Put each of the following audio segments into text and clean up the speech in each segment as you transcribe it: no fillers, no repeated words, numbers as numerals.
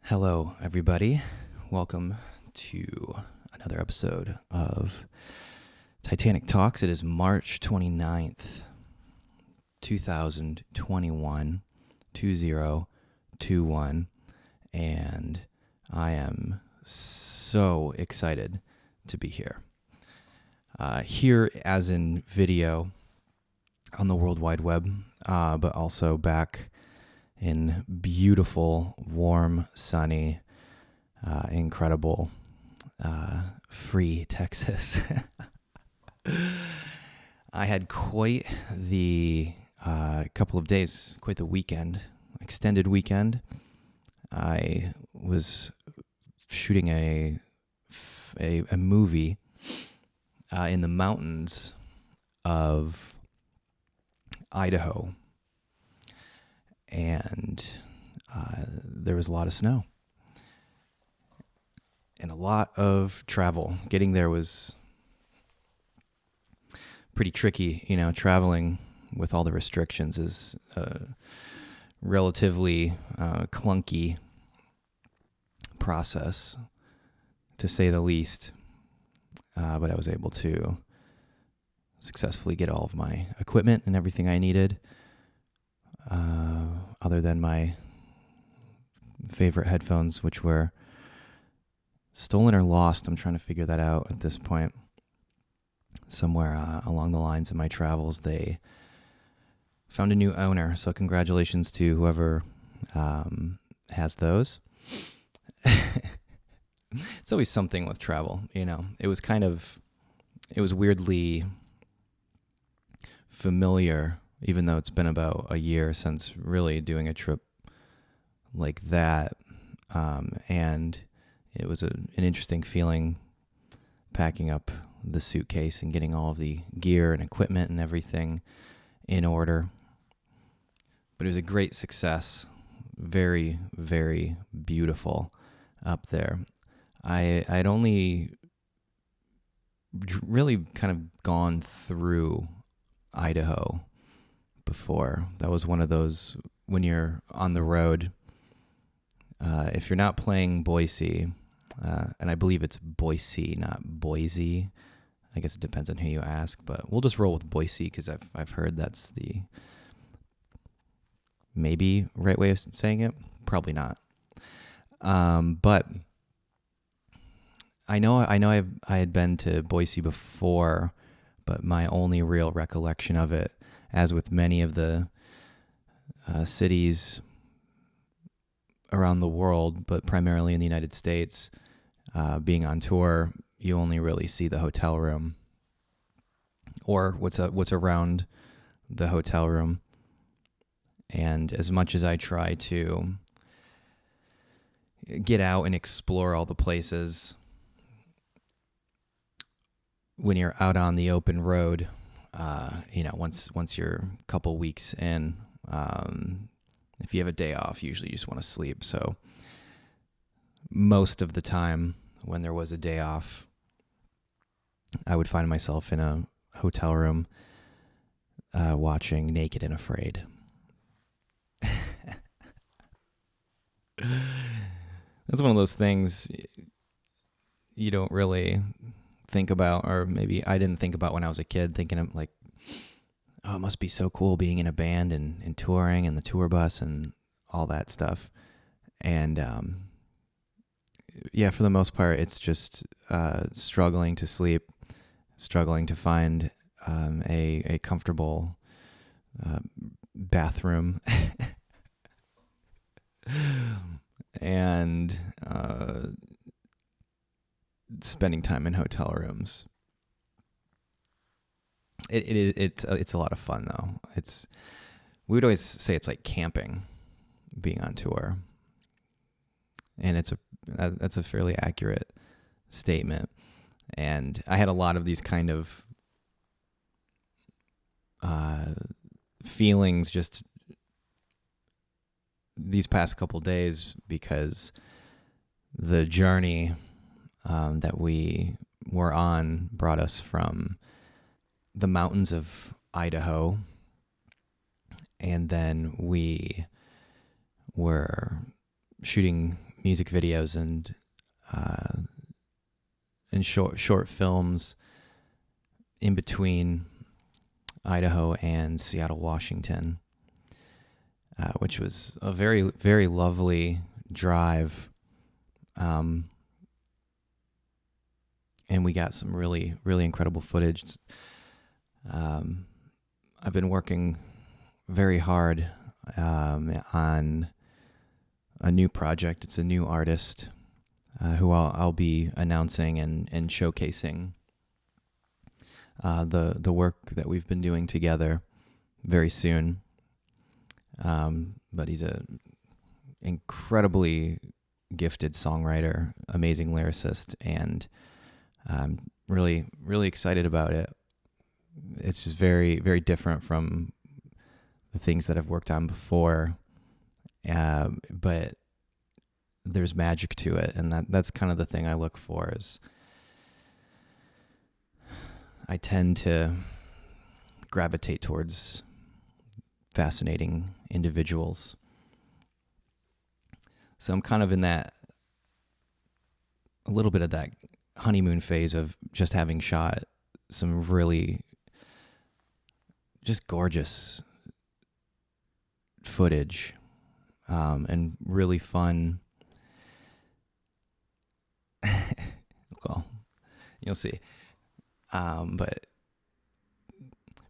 Hello, everybody. Welcome to another episode of Titanic Talks. It is March 29th, 2021, 2021, and I am so excited to be here. Here as in video on the World Wide Web, but also back in beautiful, warm, sunny, incredible, free Texas. I had quite the couple of days, quite the weekend, extended weekend. I was shooting a movie in the mountains of Idaho. And there was a lot of snow and a lot of travel. Getting there was pretty tricky. You know, traveling with all the restrictions is a relatively clunky process, to say the least. But I was able to successfully get all of my equipment and everything I needed. Other than my favorite headphones, which were stolen or lost. I'm trying to figure that out at this point. Somewhere along the lines of my travels, they found a new owner. So congratulations to whoever has those. It's always something with travel, you know. It was weirdly familiar, even though it's been about a year since really doing a trip like that. And it was an interesting feeling packing up the suitcase and getting all of the gear and equipment and everything in order. But it was a great success. Very, very beautiful up there. I'd only really kind of gone through Idaho before. That was one of those, when you're on the road, if you're not playing Boise, and I believe it's Boise, not Boise. I guess it depends on who you ask, but we'll just roll with Boise because I've heard that's the maybe right way of saying it. Probably not. But I know I had been to Boise before, but my only real recollection of it, as with many of the cities around the world, but primarily in the United States, being on tour, you only really see the hotel room or what's around the hotel room. And as much as I try to get out and explore all the places, when you're out on the open road, once you're a couple weeks in, if you have a day off, usually you just want to sleep. So most of the time when there was a day off, I would find myself in a hotel room watching Naked and Afraid. That's one of those things you don't really think about, or maybe I didn't think about when I was a kid, thinking of like, oh, it must be so cool being in a band and touring and the tour bus and all that stuff. And for the most part, it's just struggling to sleep, struggling to find a comfortable bathroom, and spending time in hotel rooms. It's a lot of fun though. We would always say it's like camping, being on tour, and that's a fairly accurate statement. And I had a lot of these kind of feelings just these past couple days, because the journey that we were on brought us from the mountains of Idaho, and then we were shooting music videos and short films in between Idaho and Seattle, Washington, which was a very, very lovely drive. And we got some really, really incredible footage. I've been working very hard on a new project. It's a new artist who I'll be announcing and showcasing the work that we've been doing together very soon. But he's a incredibly gifted songwriter, amazing lyricist, and I'm really, really excited about it. It's just very, very different from the things that I've worked on before, but there's magic to it, and that's kind of the thing I look for. Is I tend to gravitate towards fascinating individuals. So I'm kind of in a little bit of that honeymoon phase of just having shot some really just gorgeous footage, and really fun. Well, you'll see. But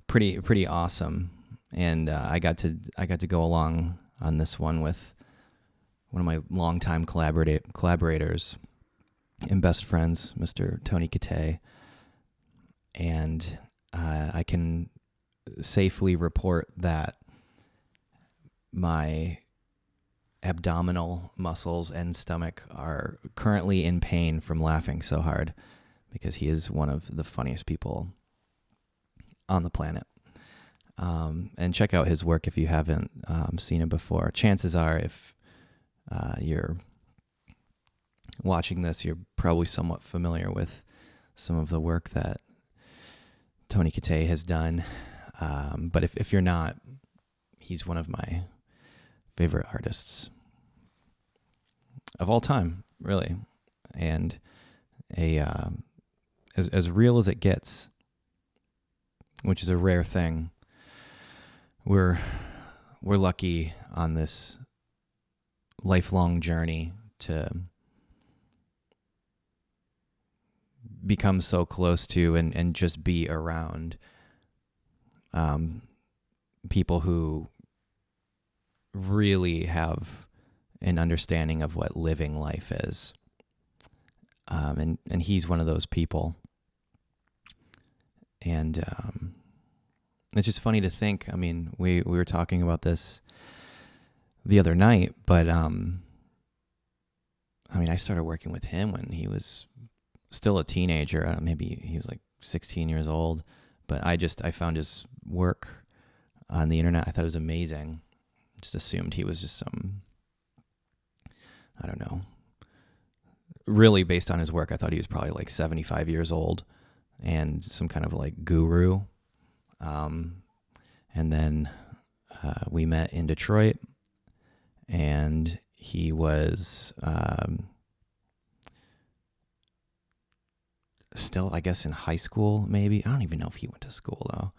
pretty awesome. And I got to go along on this one with one of my longtime collaborators and best friends, Mr. Tony Kate. And I can safely report that my abdominal muscles and stomach are currently in pain from laughing so hard, because he is one of the funniest people on the planet. And check out his work if you haven't seen it before. Chances are, if you're watching this, you're probably somewhat familiar with some of the work that Tony Kate has done. But if you're not, he's one of my favorite artists of all time, really. And as real as it gets, which is a rare thing. We're lucky on this lifelong journey to become so close to and just be around people who really have an understanding of what living life is. And he's one of those people. And it's just funny to think. I mean, we were talking about this the other night, but I mean, I started working with him when he was still a teenager. Maybe he was like 16 years old. But I found his work on the internet. I thought it was amazing. Just assumed he was just some, I don't know. Really, based on his work, I thought he was probably like 75 years old and some kind of like guru. And then we met in Detroit, and he was still, I guess, in high school, maybe. I don't even know if he went to school, though.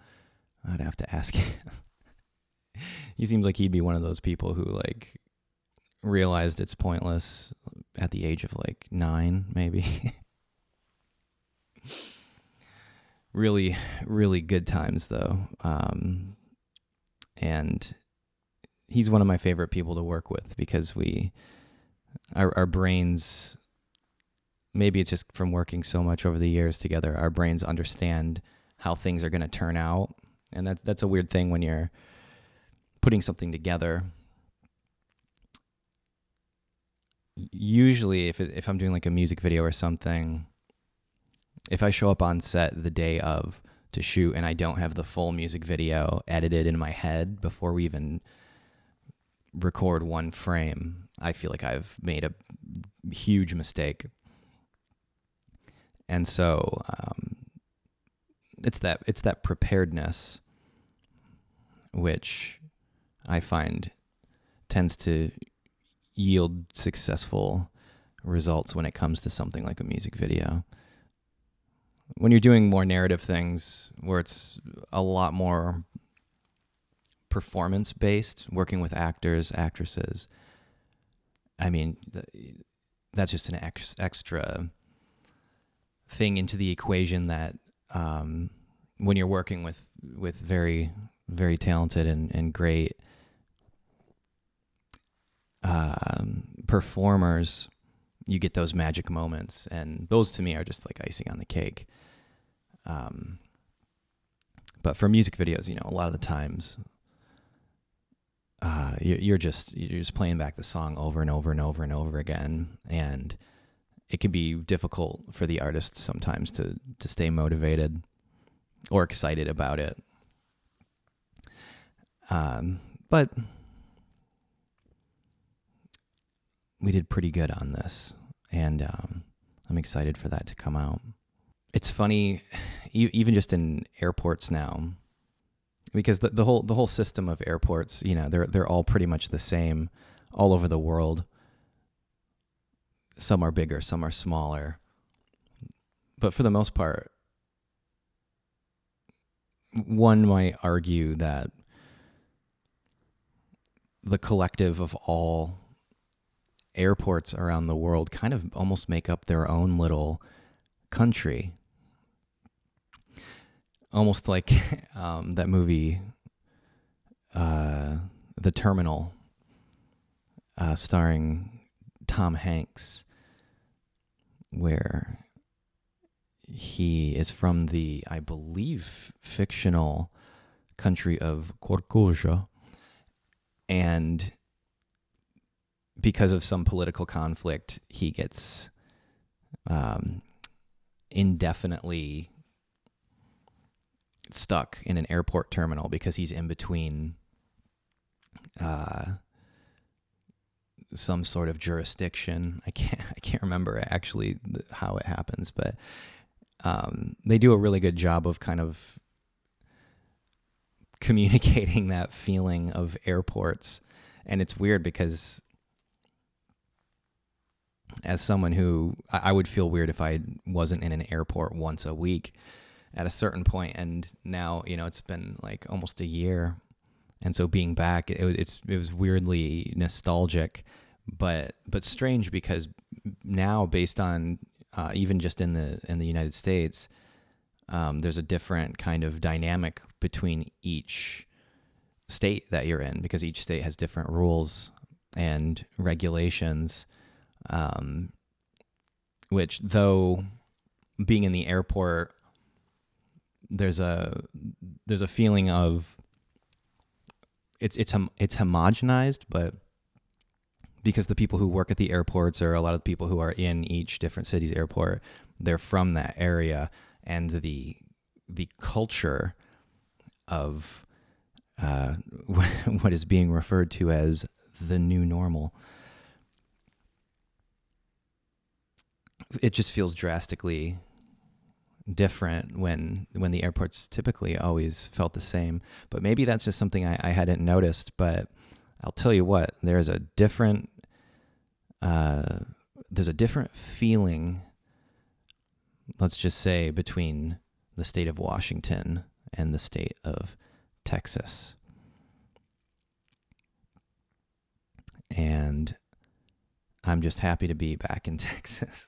I'd have to ask him. He seems like he'd be one of those people who, like, realized it's pointless at the age of, like, 9, maybe. Really, really good times, though. And he's one of my favorite people to work with, because our brains, maybe it's just from working so much over the years together, our brains understand how things are going to turn out. And that's a weird thing when you're putting something together. Usually, if I'm doing like a music video or something, if I show up on set the day of to shoot and I don't have the full music video edited in my head before we even record one frame, I feel like I've made a huge mistake. And so it's that preparedness which I find tends to yield successful results when it comes to something like a music video. When you're doing more narrative things where it's a lot more performance based, working with actors, actresses, I mean, that's just an extra thing into the equation that when you're working with very, very talented and great performers, you get those magic moments, and those to me are just like icing on the cake. But for music videos, a lot of the times you're just playing back the song over and over and over and over again, and it can be difficult for the artist sometimes to stay motivated or excited about it. But we did pretty good on this, and I'm excited for that to come out. It's funny, even just in airports now, because the whole system of airports, they're all pretty much the same all over the world. Some are bigger, some are smaller, but for the most part, one might argue that the collective of all airports around the world kind of almost make up their own little country. Almost like that movie, The Terminal, starring Tom Hanks, where he is from the, I believe, fictional country of Corcoja, and because of some political conflict, he gets indefinitely stuck in an airport terminal because he's in between some sort of jurisdiction. I can't remember actually how it happens, but they do a really good job of kind of communicating that feeling of airports. And it's weird because as someone who, I would feel weird if I wasn't in an airport once a week at a certain point, and now it's been like almost a year, and so being back, it was weirdly nostalgic, but strange, because now, based on even just in the United States, there's a different kind of dynamic between each state that you're in, because each state has different rules and regulations, which, though being in the airport, there's a feeling of it's homogenized, but because the people who work at the airports, or a lot of the people who are in each different city's airport, they're from that area, and the culture of what is being referred to as the new normal, it just feels drastically different when the airports typically always felt the same. But maybe that's just something I hadn't noticed. But I'll tell you what, there's a different feeling, let's just say, between the state of Washington and the state of Texas. And I'm just happy to be back in Texas.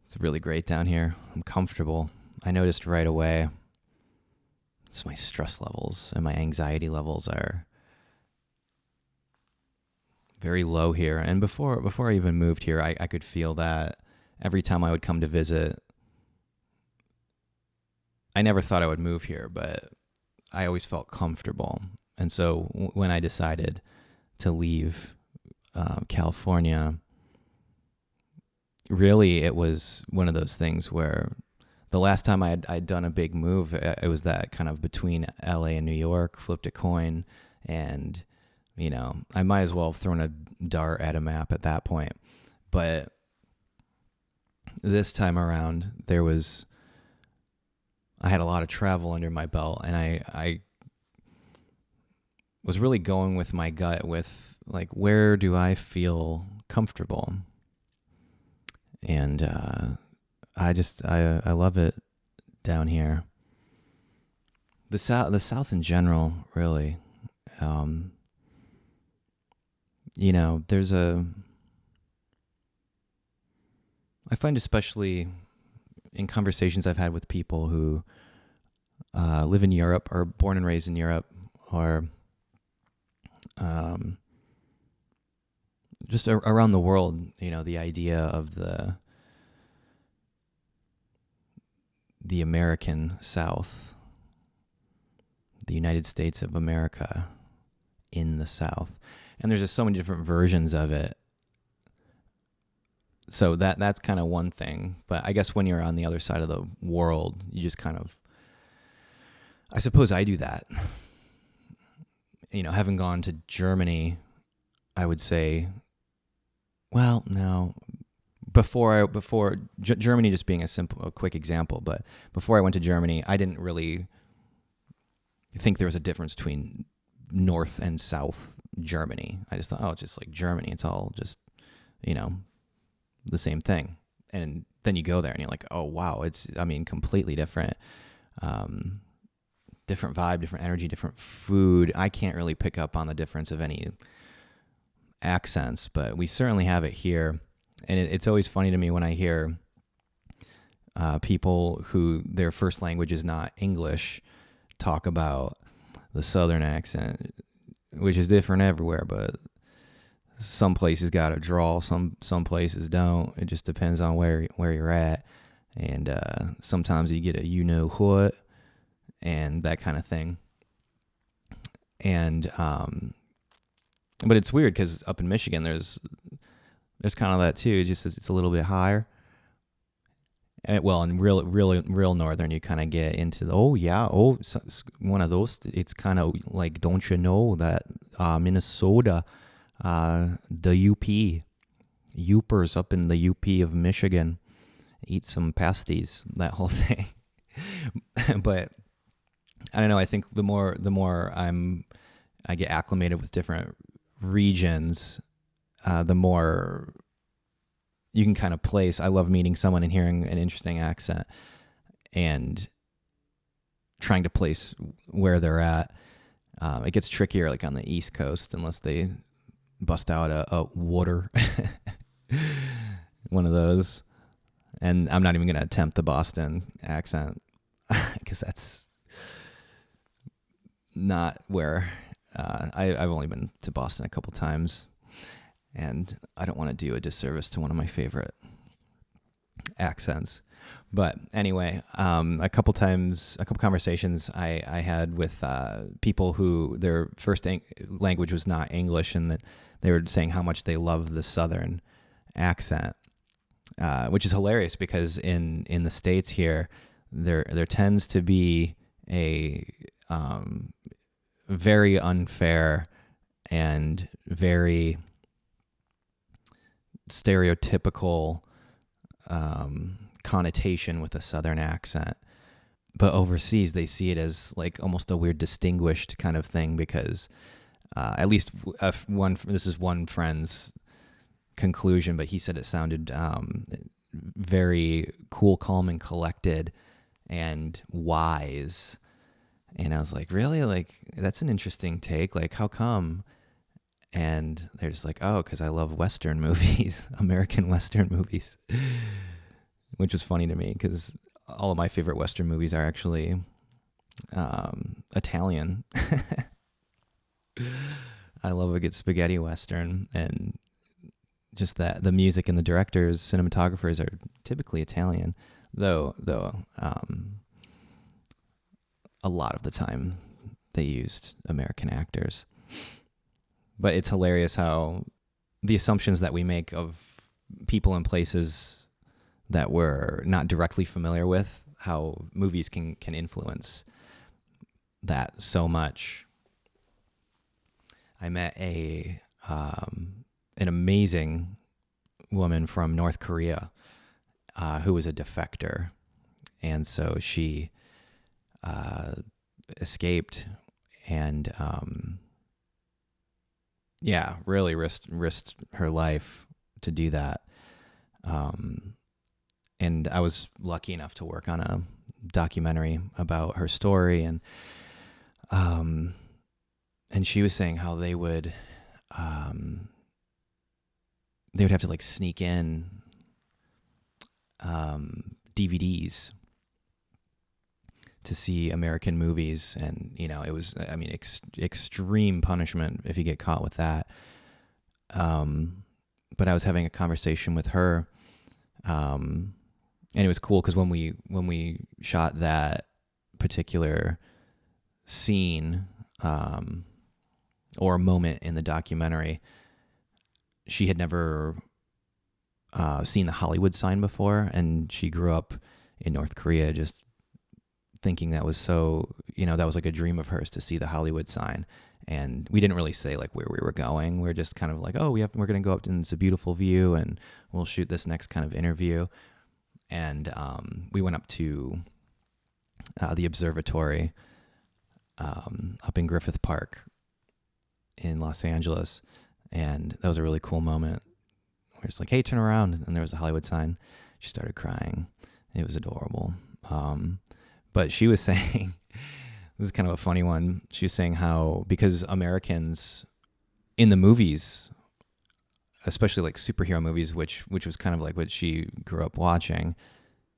It's really great down here. I'm comfortable. I noticed right away just my stress levels and my anxiety levels are very low here. And before I even moved here, I could feel that every time I would come to visit. I never thought I would move here, but I always felt comfortable. And so when I decided to leave California, really, it was one of those things where the last time I'd done a big move, it was that kind of between LA and New York, flipped a coin, and, I might as well have thrown a dart at a map at that point. But this time around, I had a lot of travel under my belt, and I was really going with my gut with like, where do I feel comfortable? And I love it down here. The South in general, really. There's I find, especially in conversations I've had with people who live in Europe or born and raised in Europe, or just around the world, the idea of the American South, the United States of America in the South. And there's just so many different versions of it. So that's kind of one thing. But I guess when you're on the other side of the world, you just kind of, I suppose I do that. Having gone to Germany, I would say, well, no, before Germany, just being a quick example, but before I went to Germany, I didn't really think there was a difference between North and South Germany. I just thought, it's just like Germany. It's all just, the same thing. And then you go there and you're like, oh, wow, it's, completely different. Different vibe, different energy, different food. I can't really pick up on the difference of any accents, but we certainly have it here. And it's always funny to me when I hear people who their first language is not English talk about the Southern accent, which is different everywhere, but some places got a drawl, some places don't. It just depends on where you're at. And sometimes you get a you-know-what and that kind of thing. And but it's weird because up in Michigan, there's kind of that too. It's a little bit higher. And, well, in real northern, you kind of get into one of those. It's kind of like, don't you know that Minnesota, the UP, Yoopers up in the UP of Michigan, eat some pasties, that whole thing. But I don't know. I think the more I get acclimated with different regions, the more you can kind of place. I love meeting someone and hearing an interesting accent and trying to place where they're at. It gets trickier like on the East Coast unless they bust out a water, one of those. And I'm not even going to attempt the Boston accent because that's not where I've only been to Boston a couple times. And I don't want to do a disservice to one of my favorite accents. But anyway, a couple conversations I had with people who their first language was not English, and that they were saying how much they love the Southern accent, which is hilarious because in the States here, there tends to be a very unfair and very stereotypical connotation with a Southern accent. But overseas, they see it as like almost a weird distinguished kind of thing because at least this is one friend's conclusion, but he said it sounded very cool, calm, and collected and wise. And I was like, really? Like, that's an interesting take. Like, how come? And they're just like, oh, because I love Western movies, American Western movies, which was funny to me because all of my favorite Western movies are actually Italian. I love a good spaghetti Western, and just that the music and the directors, cinematographers are typically Italian, though a lot of the time they used American actors. But it's hilarious how the assumptions that we make of people and places that we're not directly familiar with, how movies can influence that so much. I met an amazing woman from North Korea who was a defector. And so she escaped and yeah, really risked her life to do that. And I was lucky enough to work on a documentary about her story, and she was saying how they would have to like sneak in DVDs to see American movies, and it was, I mean, extreme punishment if you get caught with that. But I was having a conversation with her, and it was cool because when we shot that particular scene, or moment in the documentary, she had never seen the Hollywood sign before, and she grew up in North Korea just thinking that was so, that was like a dream of hers to see the Hollywood sign. And we didn't really say like where we were going. We are just kind of like, oh, we're going to go up and it's a beautiful view and we'll shoot this next kind of interview. And we went up to the observatory up in Griffith Park in Los Angeles. And that was a really cool moment. Where it's like, hey, turn around. And there was a Hollywood sign. She started crying. It was adorable. But she was saying, this is kind of a funny one. She was saying how, because Americans in the movies, especially like superhero movies, which was kind of like what she grew up watching,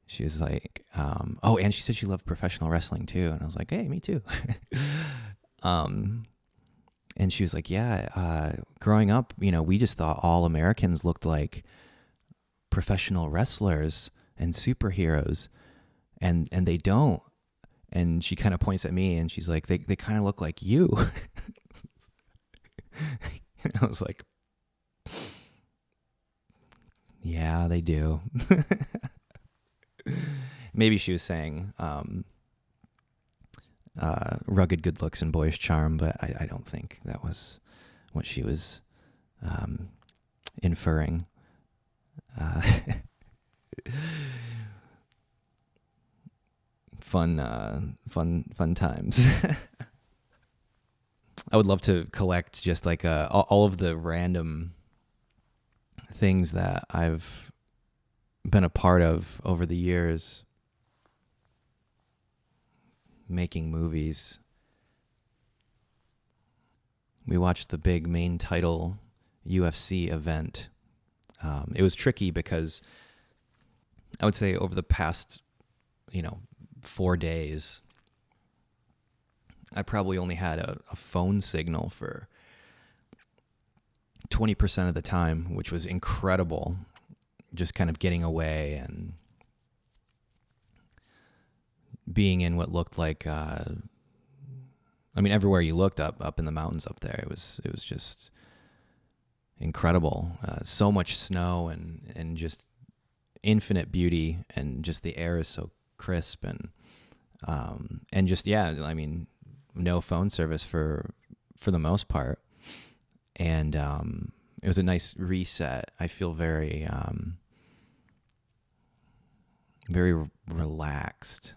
she was like, and she said she loved professional wrestling too. And I was like, hey, me too. And she was like, yeah, growing up, we just thought all Americans looked like professional wrestlers and superheroes, and they don't. And she kind of points at me and she's like, they kind of look like you. And I was like, yeah, they do. Maybe she was saying rugged good looks and boyish charm, but I don't think that was what she was inferring. Fun times. I would love to collect just like all of the random things that I've been a part of over the years making movies. We watched the big main title UFC event. It was tricky because I would say over the past, 4 days, I probably only had a phone signal for 20% of the time, which was incredible. Just kind of getting away and being in what looked like, everywhere you looked up in the mountains up there, it was just incredible. So much snow and just infinite beauty, and just the air is so crisp and just, no phone service for the most part. And it was a nice reset. I feel very relaxed.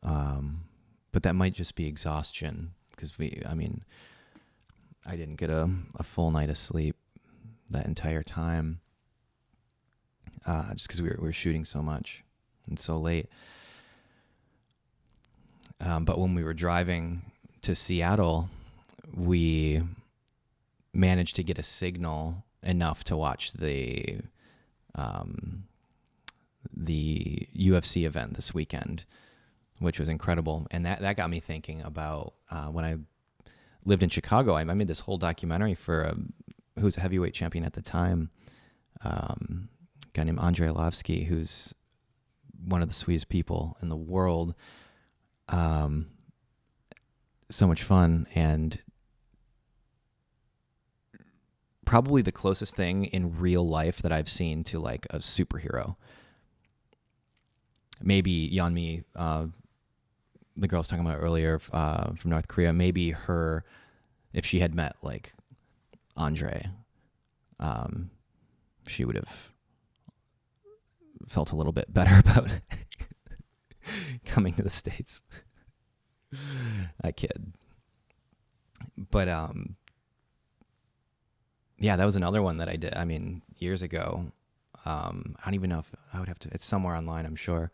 But that might just be exhaustion because I didn't get a full night of sleep that entire time, just because we were shooting so much and so late. But when we were driving to Seattle, we managed to get a signal enough to watch the UFC event this weekend, which was incredible. And that got me thinking about when I lived in Chicago. I made this whole documentary for who was a heavyweight champion at the time, a guy named Andrei Arlovsky, who's one of the sweetest people in the world. So much fun, and probably the closest thing in real life that I've seen to like a superhero. Maybe Yeonmi, the girl I was talking about earlier, from North Korea, maybe her, if she had met like Andre, she would have felt a little bit better about coming to the States. I kid. But yeah, that was another one that I did. I mean, years ago. I don't even know if I would have to. It's somewhere online, I'm sure.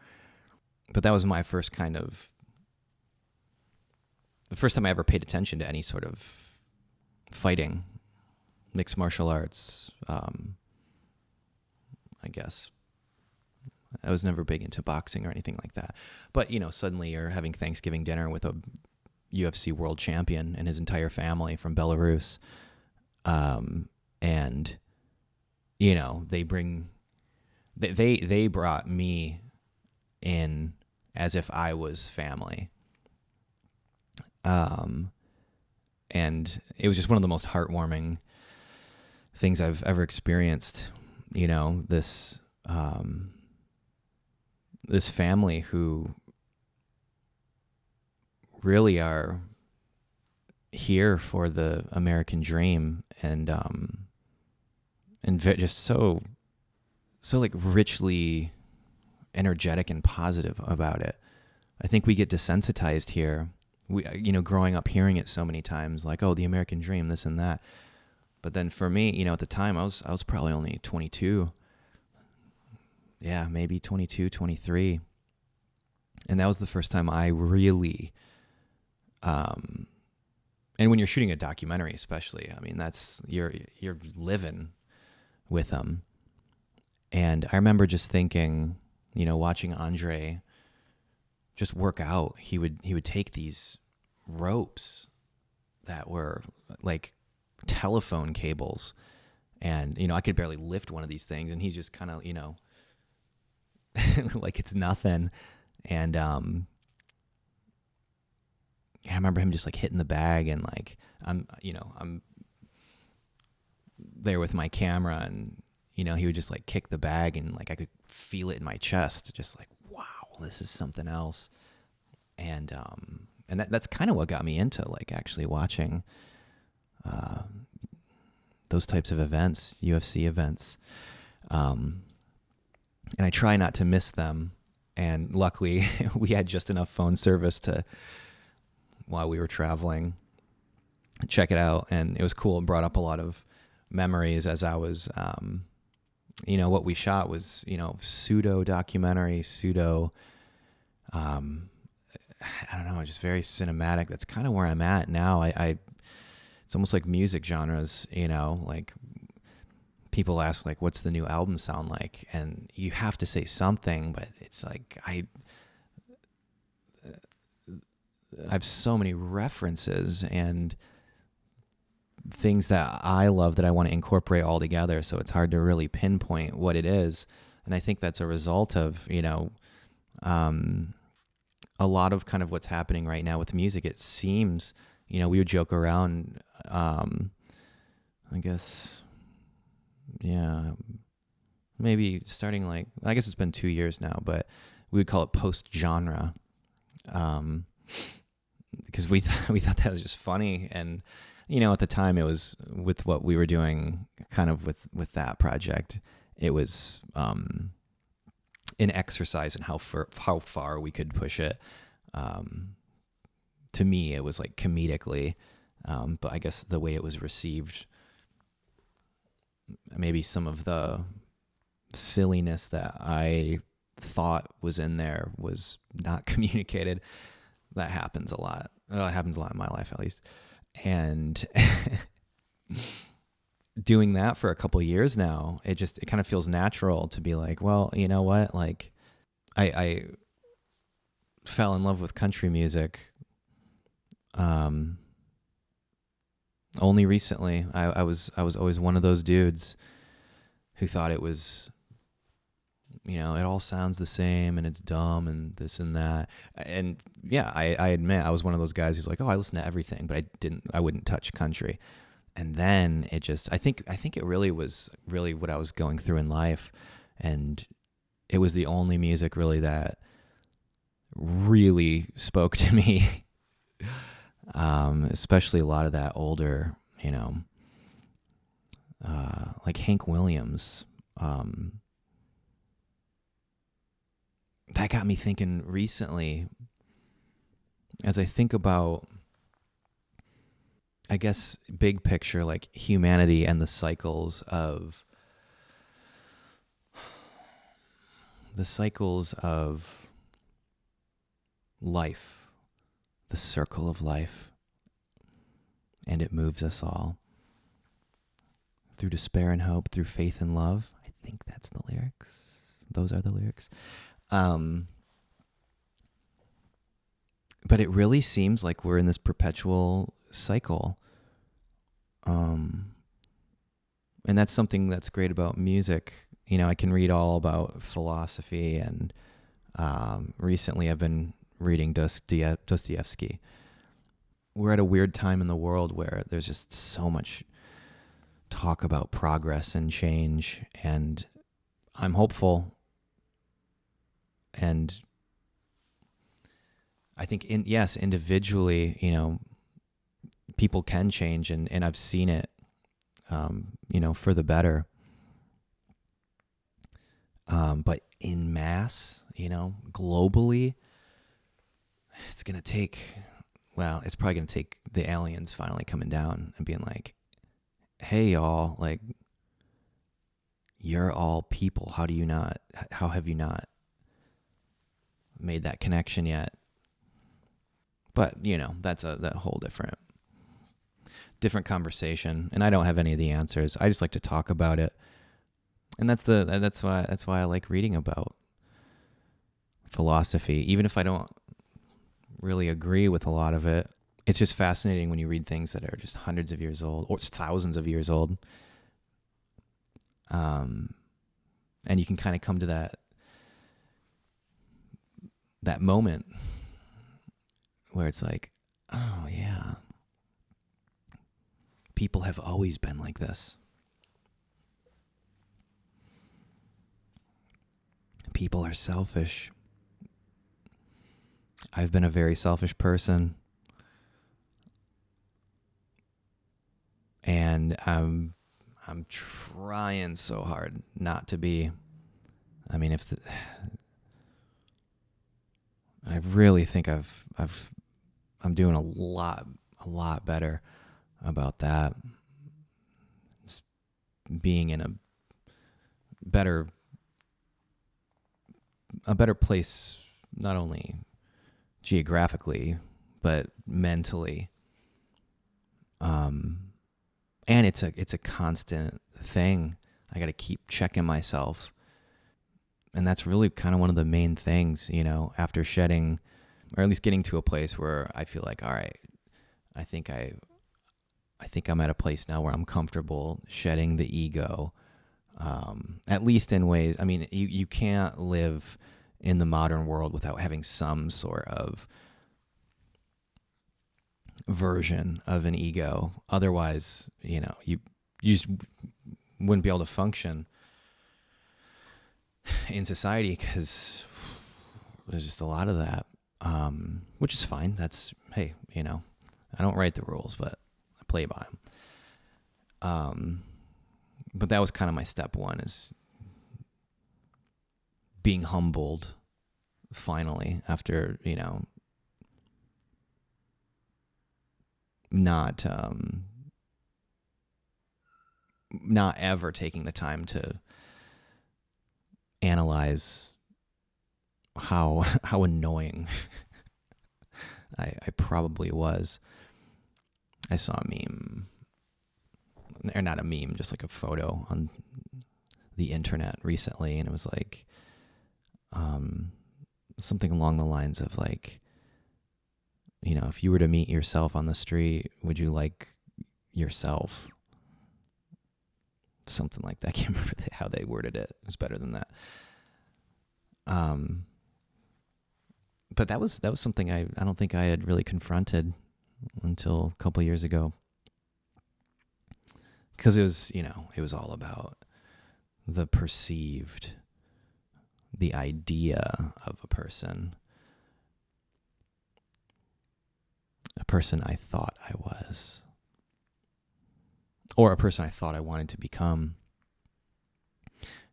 But that was my first the first time I ever paid attention to any sort of fighting, mixed martial arts. I guess I was never big into boxing or anything like that. But suddenly you're having Thanksgiving dinner with a UFC world champion and his entire family from Belarus, and they brought me in as if I was family. And it was just one of the most heartwarming things I've ever experienced. This family who really are here for the American dream, and just so like richly energetic and positive about it. I think we get desensitized here. We, growing up hearing it so many times, like, oh, the American dream, this and that. But then for me, at the time I was probably only 22. Yeah, maybe 22, 23. And that was the first time I really, and when you're shooting a documentary, especially, I mean, that's, you're living with them. And I remember just thinking, watching Andre just work out. He would take these ropes that were like telephone cables, and I could barely lift one of these things, and he's just kind of like it's nothing. And I remember him just like hitting the bag, and like I'm there with my camera, and he would just like kick the bag, and like I could feel it in my chest, just like, wow, this is something else. And that's kind of what got me into like actually watching those types of events, UFC events. And I try not to miss them. And luckily we had just enough phone service to, while we were traveling, check it out. And it was cool. It brought up a lot of memories as I was, what we shot was, pseudo documentary, I don't know, just very cinematic. That's kind of where I'm at now. It's almost like music genres, like people ask like, what's the new album sound like? And you have to say something, but it's like, I have so many references and things that I love that I want to incorporate all together. So it's hard to really pinpoint what it is. And I think that's a result of, a lot of kind of what's happening right now with music. It seems, we would joke around, I guess, yeah, maybe starting like, I guess it's been 2 years now, but we would call it post-genre, because we thought that was just funny. And, at the time it was, with what we were doing kind of with that project, it was an exercise in how far we could push it. To me, it was like comedically, but I guess the way it was received, maybe some of the silliness that I thought was in there was not communicated. That happens a lot. Well, it happens a lot in my life, at least. And doing that for a couple of years now, it kind of feels natural to be like, well, you know what? Like, I fell in love with country music only recently. I was always one of those dudes who thought it was, it all sounds the same and it's dumb and this and that. And yeah, I admit I was one of those guys who's like, oh, I listen to everything, but I wouldn't touch country. And then it just, I think it really was what I was going through in life. And it was the only music really that really spoke to me. Especially a lot of that older, like Hank Williams. That got me thinking recently, as I think about I guess, big picture, like humanity and the cycles of life, the circle of life, and it moves us all through despair and hope, through faith and love. I think that's the lyrics. Those are the lyrics. But it really seems like we're in this perpetual cycle. And that's something that's great about music. You know, I can read all about philosophy, and recently I've been reading Dostoevsky. We're at a weird time in the world where there's just so much talk about progress and change, and I'm hopeful. And I think, individually, you know, people can change, and I've seen it, you know, for the better. But in mass, you know, globally, it's probably going to take the aliens finally coming down and being like, hey, y'all, like, you're all people. How have you not made that connection yet? But, you know, that's that whole different conversation, and I don't have any of the answers. I just like to talk about it. And that's why I like reading about philosophy, even if I don't really agree with a lot of it. It's just fascinating when you read things that are just hundreds of years old or thousands of years old. And you can kind of come to that moment where it's like, oh yeah, people have always been like this. People are selfish. I've been a very selfish person. And I'm trying so hard not to be. I mean, I really think I'm doing a lot better about that. Just being in a better place, not only geographically, but mentally. And it's a constant thing. I got to keep checking myself. And that's really kind of one of the main things, you know, after shedding, or at least getting to a place where I feel like, all right, I think I'm at a place now where I'm comfortable shedding the ego, at least in ways. I mean, you can't live in the modern world without having some sort of version of an ego. Otherwise, you know, you just wouldn't be able to function in society, because there's just a lot of that, which is fine. That's, hey, you know, I don't write the rules, but I play by them. But that was kind of my step one, is being humbled finally after, you know, not ever taking the time to analyze how annoying I probably was. I saw a meme, or not a meme, just like a photo on the internet recently, and it was like something along the lines of like, you know, if you were to meet yourself on the street, would you like yourself? Something like that. I can't remember how they worded it. It was better than that. But that was something I don't think I had really confronted until a couple years ago. Because it was, you know, it was all about the idea of a person I thought I was, or a person I thought I wanted to become.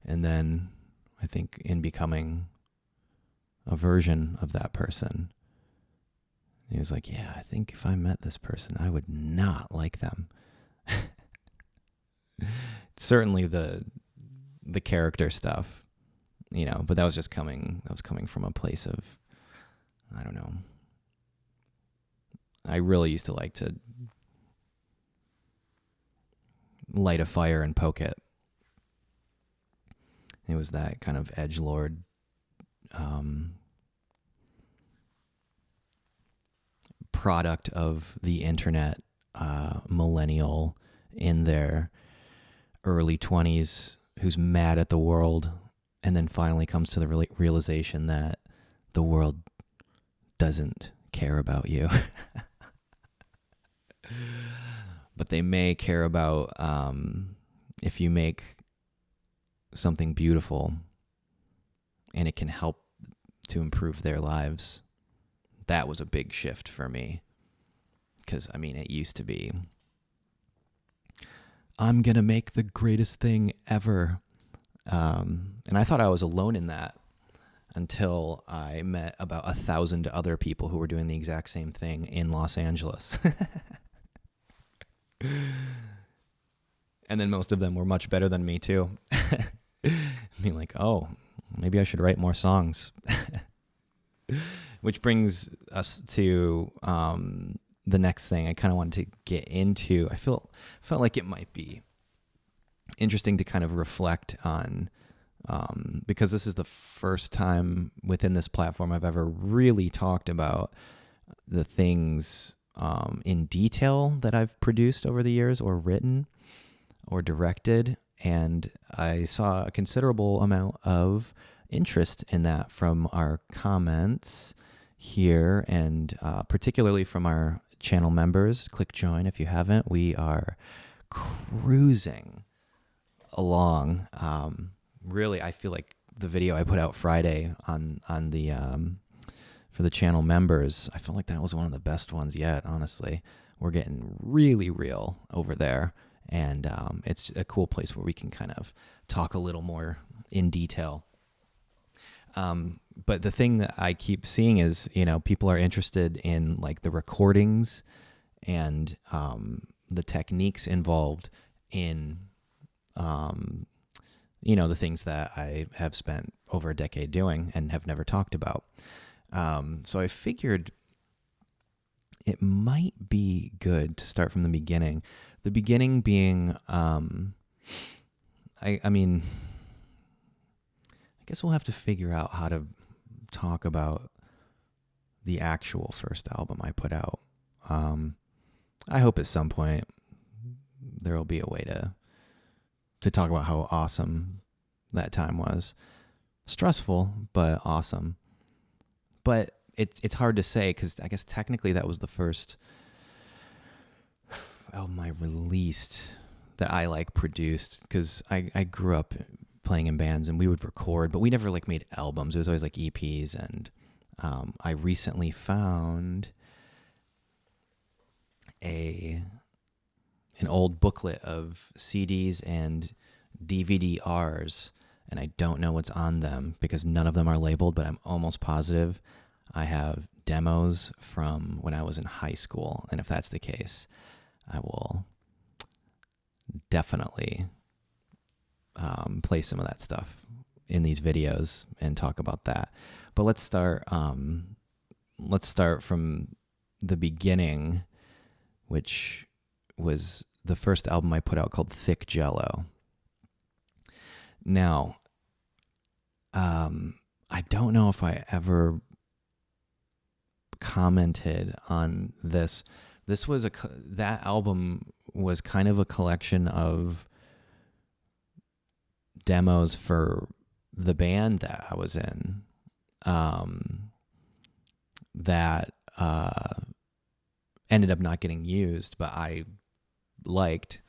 And then I think in becoming a version of that person, He was like, yeah, I think if I met this person, I would not like them. Certainly the character stuff, but that was coming from a place of, I don't know. I really used to like to light a fire and poke it. It was that kind of edgelord product of the internet, millennial in their early 20s who's mad at the world and then finally comes to the realization that the world doesn't care about you. But they may care about if you make something beautiful and it can help to improve their lives. That was a big shift for me. Because, it used to be, I'm going to make the greatest thing ever. And I thought I was alone in that until I met about 1,000 other people who were doing the exact same thing in Los Angeles. And then most of them were much better than me too. Like, oh, maybe I should write more songs. Which brings us to the next thing I kind of wanted to get into. I felt like it might be interesting to kind of reflect on, because this is the first time within this platform I've ever really talked about the things in detail that I've produced over the years or written or directed. And I saw a considerable amount of interest in that from our comments here, and particularly from our channel members. Click join if you haven't. We are cruising along. Really, I feel like the video I put out Friday on the for the channel members, I feel like that was one of the best ones yet, honestly. We're getting really real over there, and it's a cool place where we can kind of talk a little more in detail. But the thing that I keep seeing is, people are interested in like the recordings and the techniques involved in, the things that I have spent over a decade doing and have never talked about. So I figured it might be good to start from the beginning. The beginning being, I guess we'll have to figure out how to talk about the actual first album I put out. I hope at some point there will be a way to talk about how awesome that time was. Stressful, but awesome. But it's hard to say because I guess technically that was the first album I released that I produced, because I grew up playing in bands and we would record, but we never made albums. It was always EPs. And I recently found an old booklet of CDs and DVD-Rs, and I don't know what's on them because none of them are labeled, but I'm almost positive I have demos from when I was in high school. And if that's the case, I will definitely play some of that stuff in these videos and talk about that. But let's start from the beginning, which was the first album I put out called Thick Jello. Now, I don't know if I ever commented on this. That album was kind of a collection of demos for the band that I was in, that ended up not getting used, but I liked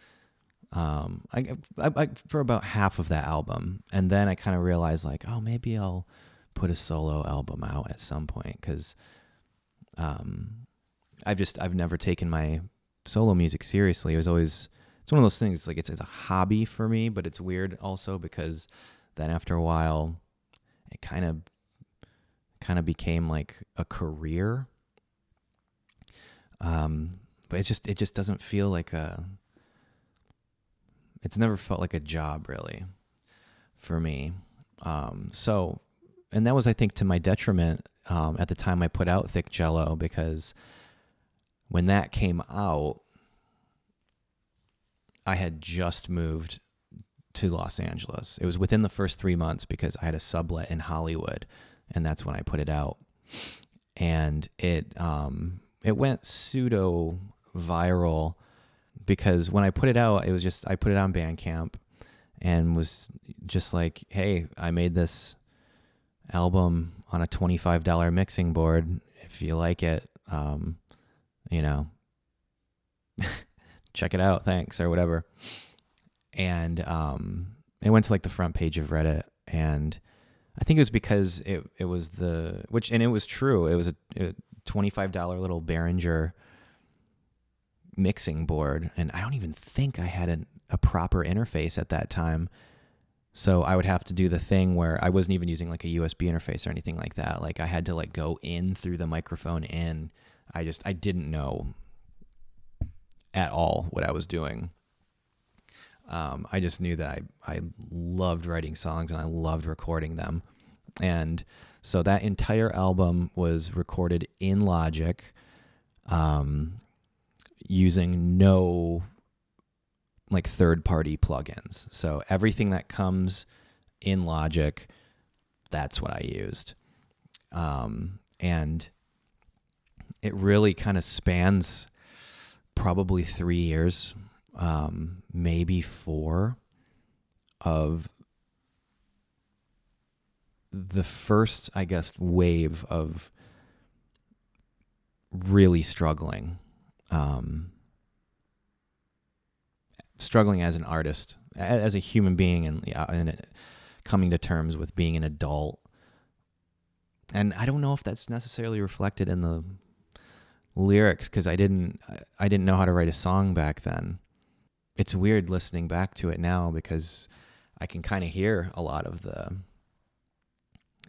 I for about half of that album. And then I kind of realized maybe I'll put a solo album out at some point, because I've never taken my solo music seriously. It's one of those things, it's a hobby for me, but it's weird also because then after a while it kind of became a career. But it just doesn't feel like it's never felt like a job really for me. So, and that was, I think, to my detriment, at the time I put out Thick Jello, because when that came out, I had just moved to Los Angeles. It was within the first 3 months, because I had a sublet in Hollywood, and that's when I put it out. And it went pseudo viral, because when I put it out, I put it on Bandcamp and was just like, hey, I made this album on a $25 mixing board. If you like it, check it out, thanks, or whatever. And it went to like the front page of Reddit, and I think it was because it was and it was true. It was a $25 little Behringer mixing board, and I don't even think I had a proper interface at that time. So I would have to do the thing where I wasn't even using like a USB interface or anything like that. Like I had to like go in through the microphone in. I didn't know at all what I was doing. I just knew that I loved writing songs and I loved recording them. And so that entire album was recorded in Logic, using no like third-party plugins. So everything that comes in Logic, that's what I used. And it really kind of spans probably 3 years, maybe 4, of the first, I guess, wave of really struggling as an artist, as a human being, and coming to terms with being an adult. And I don't know if that's necessarily reflected in the lyrics, because I didn't know how to write a song back then. It's weird listening back to it now, because I can kind of hear a lot of the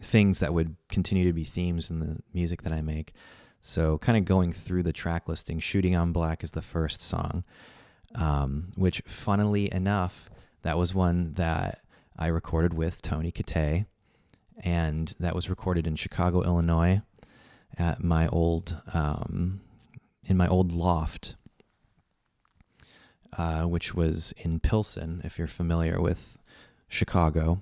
things that would continue to be themes in the music that I make. So kind of going through the track listing, Shooting on Black is the first song, which funnily enough, that was one that I recorded with Tony Katay, and that was recorded in Chicago, Illinois, at my old in my old loft, which was in Pilsen, if you're familiar with Chicago,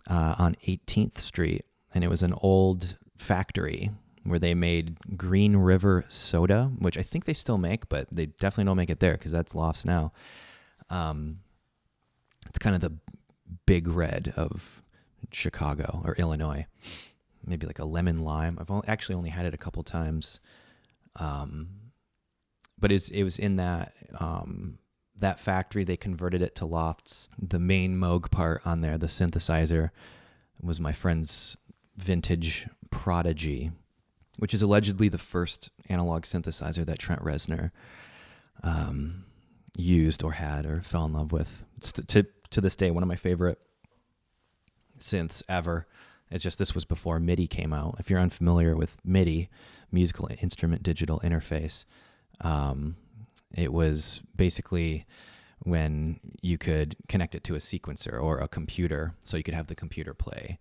on 18th Street. And it was an old factory where they made Green River soda, which I think they still make, but they definitely don't make it there, because that's Lofts now. It's kind of the Big Red of Chicago or Illinois. Maybe like a lemon lime. I've actually only had it a couple times. But it was in that factory. They converted it to Lofts. The main Moog part on there, the synthesizer, was my friend's vintage Prodigy, which is allegedly the first analog synthesizer that Trent Reznor used or had or fell in love with. It's to this day one of my favorite synths ever. It's just this was before MIDI came out. If you're unfamiliar with MIDI, musical instrument digital interface, it was basically when you could connect it to a sequencer or a computer, so you could have the computer play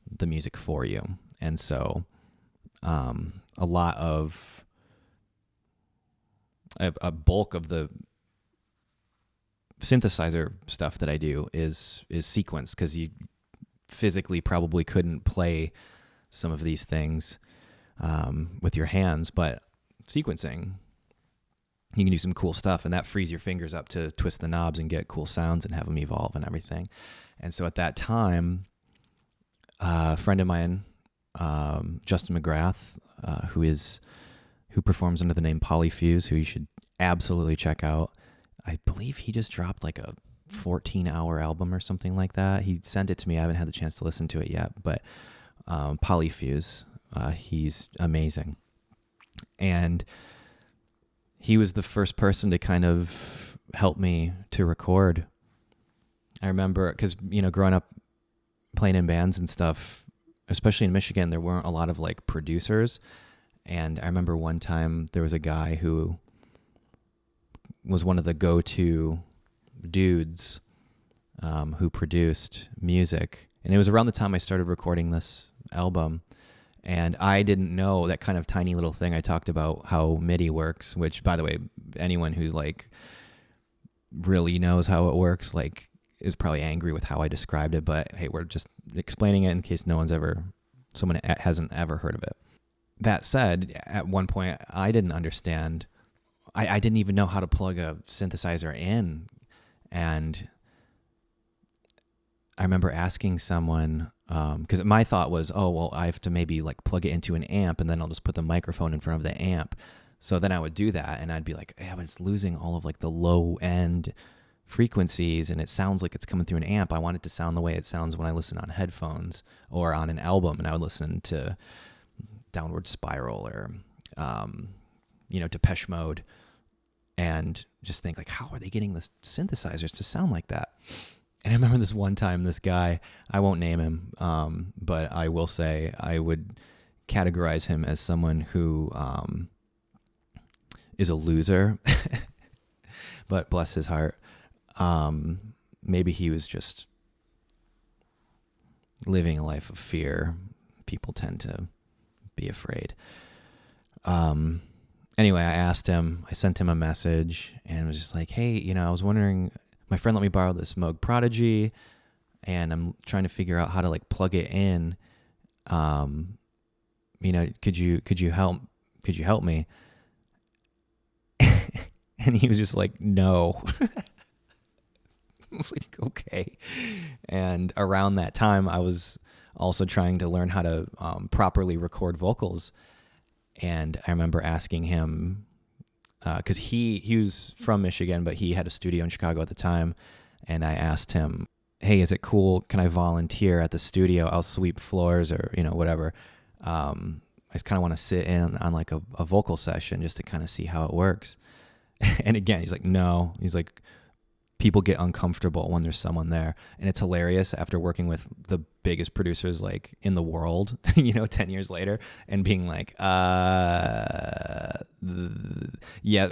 the music for you. And so a lot of a bulk of the synthesizer stuff that I do is sequenced, because you physically probably couldn't play some of these things with your hands, but sequencing, you can do some cool stuff, and that frees your fingers up to twist the knobs and get cool sounds and have them evolve and everything. And so at that time, a friend of mine, Justin Mcgrath, who performs under the name Polyfuse, who you should absolutely check out. I believe he just dropped like a 14-hour album or something like that. He sent it to me. I haven't had the chance to listen to it yet, but Polyfuse, he's amazing. And he was the first person to kind of help me to record. I remember, because, growing up playing in bands and stuff, especially in Michigan, there weren't a lot of like producers. And I remember one time there was a guy who was one of the go-to dudes who produced music. And it was around the time I started recording this album. And I didn't know that kind of tiny little thing I talked about, how MIDI works, which, by the way, anyone who's like really knows how it works, like, is probably angry with how I described it. But hey, we're just explaining it in case someone hasn't ever heard of it. That said, at one point, I didn't understand. I didn't even know how to plug a synthesizer in. And I remember asking someone, because my thought was, oh, well, I have to maybe like plug it into an amp and then I'll just put the microphone in front of the amp. So then I would do that and I'd be like, yeah, but it's losing all of like the low end frequencies and it sounds like it's coming through an amp. I want it to sound the way it sounds when I listen on headphones or on an album, and I would listen to Downward Spiral or, Depeche Mode, and just think like, how are they getting the synthesizers to sound like that? And I remember this one time, this guy, I won't name him, but I will say I would categorize him as someone who is a loser, but bless his heart. Maybe he was just living a life of fear. People tend to be afraid. Anyway, I sent him a message and was just like, hey, I was wondering, my friend let me borrow this Moog Prodigy and I'm trying to figure out how to like plug it in. Could you help me? And he was just like, no. I was like, okay. And around that time, I was also trying to learn how to properly record vocals. And I remember asking him, because he was from Michigan, but he had a studio in Chicago at the time. And I asked him, hey, is it cool? Can I volunteer at the studio? I'll sweep floors or, whatever. I just kind of want to sit in on like a vocal session just to kind of see how it works. And again, he's like, no. He's like, people get uncomfortable when there's someone there. And it's hilarious after working with the biggest producers like in the world, 10 years later, and being like, yeah,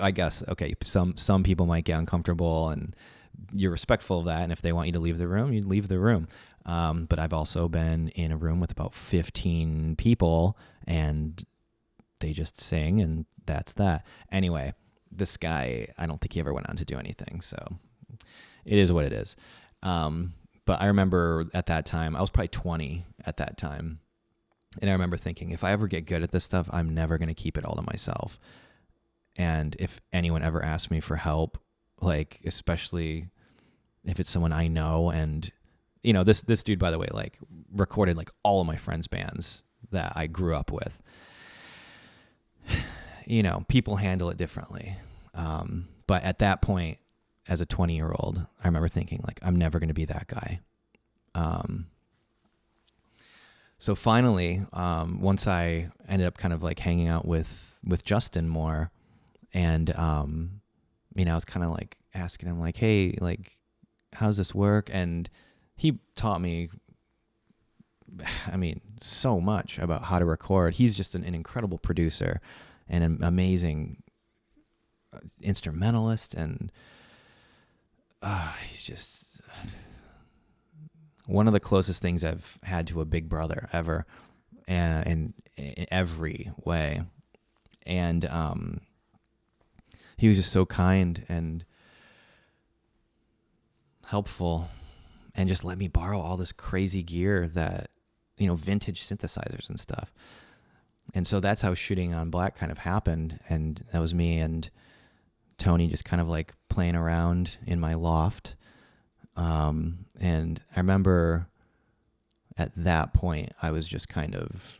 I guess, okay, some people might get uncomfortable and you're respectful of that. And if they want you to leave the room, you leave the room. But I've also been in a room with about 15 people and they just sing and that's that. Anyway, this guy, I don't think he ever went on to do anything. So it is what it is. But I remember at that time, I was probably 20 at that time. And I remember thinking, if I ever get good at this stuff, I'm never going to keep it all to myself. And if anyone ever asks me for help, like, especially if it's someone I know, and, this dude, by the way, like recorded like all of my friends' bands that I grew up with. People handle it differently. But at that point, as a 20-year-old, I remember thinking, like, I'm never going to be that guy. So finally, once I ended up kind of like hanging out with Justin more, and, I was kind of like asking him like, hey, like, how does this work? And he taught me, so much about how to record. He's just an incredible producer and an amazing instrumentalist, and he's just one of the closest things I've had to a big brother ever, and in every way. And he was just so kind and helpful, and just let me borrow all this crazy gear that, vintage synthesizers and stuff. And so that's how Shooting on Black kind of happened. And that was me and Tony just kind of like playing around in my loft. And I remember at that point, I was just kind of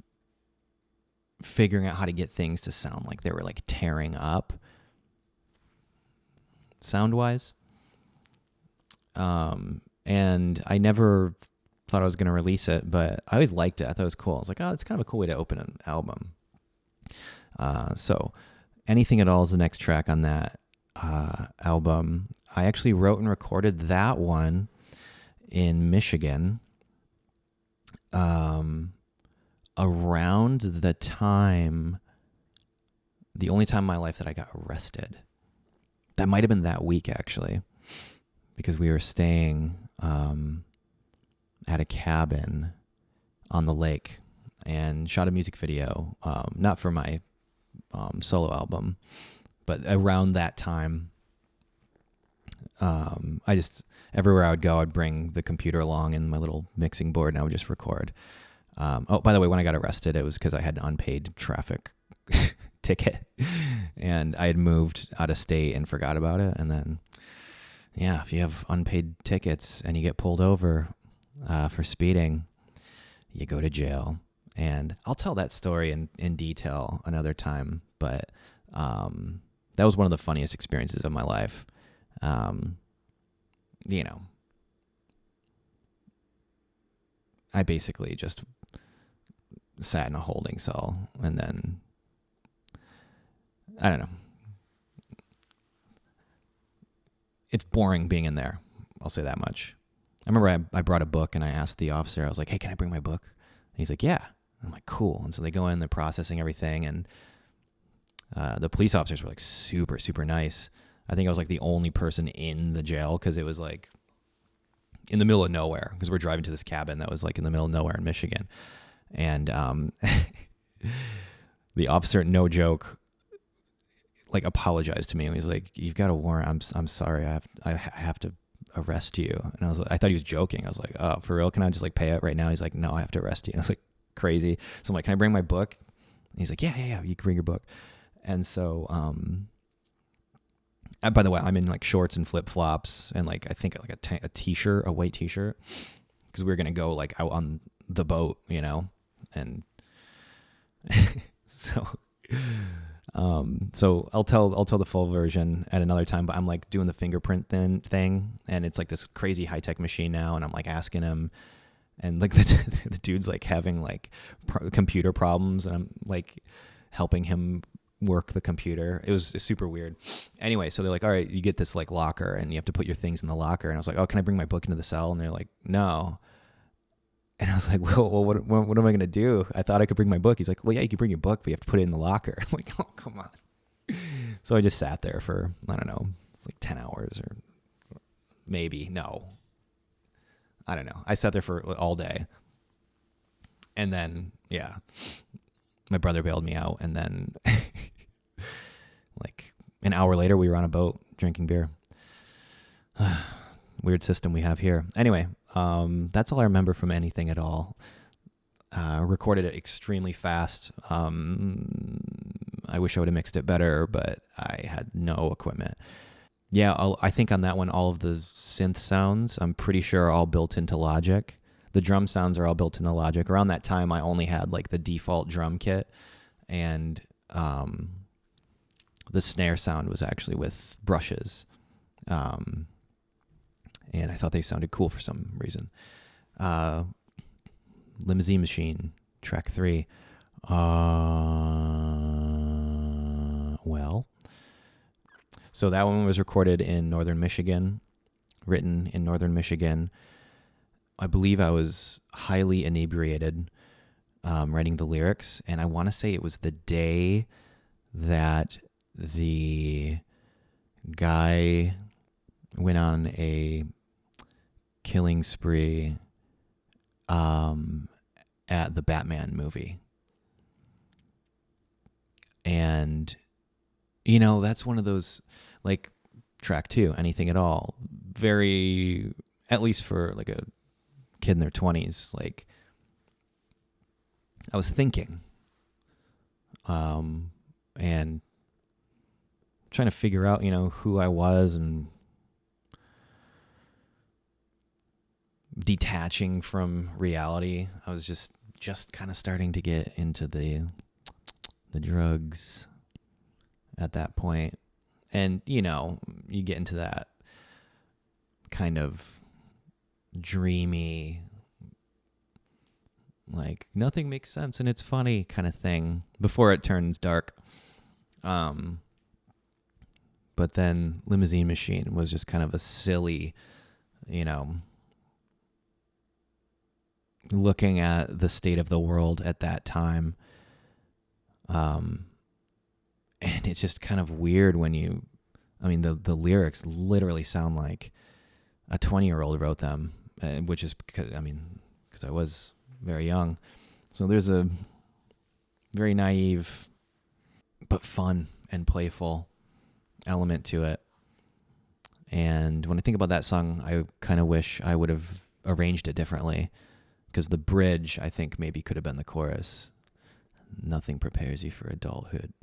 figuring out how to get things to sound like they were like tearing up sound-wise. And I never thought I was going to release it, but I always liked it. I thought it was cool. I was like, oh, it's kind of a cool way to open an album. So Anything at All is the next track on that album. I actually wrote and recorded that one in Michigan around the time the only time in my life that I got arrested. That might have been that week, actually, because we were staying at a cabin on the lake and shot a music video, not for my solo album, but around that time, everywhere I would go, I'd bring the computer along and my little mixing board, and I would just record. By the way, when I got arrested, it was because I had an unpaid traffic ticket, and I had moved out of state and forgot about it. And then, yeah, if you have unpaid tickets and you get pulled over for speeding, you go to jail. And I'll tell that story in detail another time, but that was one of the funniest experiences of my life. I basically just sat in a holding cell, and then, I don't know. It's boring being in there. I'll say that much. I remember I brought a book, and I asked the officer, I was like, hey, can I bring my book? And he's like, yeah. I'm like, cool. And so they go in, they're processing everything, and the police officers were like super, super nice. I think I was like the only person in the jail because it was like in the middle of nowhere, because we're driving to this cabin that was like in the middle of nowhere in Michigan. And the officer, no joke, like apologized to me, and he's like, "You've got a warrant. I'm sorry. I have to arrest you." And I thought he was joking. I was like, "Oh, for real? Can I just like pay it right now?" He's like, "No, I have to arrest you." I was like, crazy. So I'm like, "Can I bring my book?" And he's like, yeah, you can bring your book. And so, by the way, I'm in like shorts and flip flops and like I think like a t-shirt, a white t-shirt, because we were gonna go like out on the boat, and so. So I'll tell the full version at another time, but I'm like doing the fingerprint thing, and it's like this crazy high tech machine now, and I'm like asking him, and like the dude's like having like computer problems, and I'm like helping him work the computer. It was super weird. Anyway, so they're like, all right, you get this like locker, and you have to put your things in the locker. And I was like, oh, can I bring my book into the cell? And they're like, no. And I was like, well, what am I going to do? I thought I could bring my book. He's like, well, yeah, you can bring your book, but you have to put it in the locker. I'm like, oh, come on. So I just sat there for, I don't know, it's like 10 hours or maybe, no. I don't know. I sat there for all day. And then, yeah, my brother bailed me out. And then like an hour later, we were on a boat drinking beer. Weird system we have here. Anyway, that's all I remember from anything at all. Recorded it extremely fast. I wish I would have mixed it better, but I had no equipment. Yeah, I think on that one, all of the synth sounds, I'm pretty sure are all built into Logic. The drum sounds are all built into Logic. Around that time, I only had like the default drum kit, and the snare sound was actually with brushes. And I thought they sounded cool for some reason. Limousine Machine, track 3. Well, so that one was recorded in northern Michigan, written in northern Michigan. I believe I was highly inebriated writing the lyrics, and I want to say it was the day that the guy went on a killing spree at the Batman movie. And, that's one of those, like, track 2, Anything at All, very, at least for, like, a kid in their 20s, like, I was thinking, and trying to figure out, who I was, and detaching from reality. I was just kind of starting to get into the drugs at that point. And, you get into that kind of dreamy, like nothing makes sense and it's funny kind of thing before it turns dark. But then Limousine Machine was just kind of a silly, looking at the state of the world at that time, And it's just kind of weird when the lyrics literally sound like a 20-year-old wrote them, which is because I was very young. So there's a very naive but fun and playful element to it. And when I think about that song, I kind of wish I would have arranged it differently, because the bridge, I think, maybe could have been the chorus. Nothing prepares you for adulthood.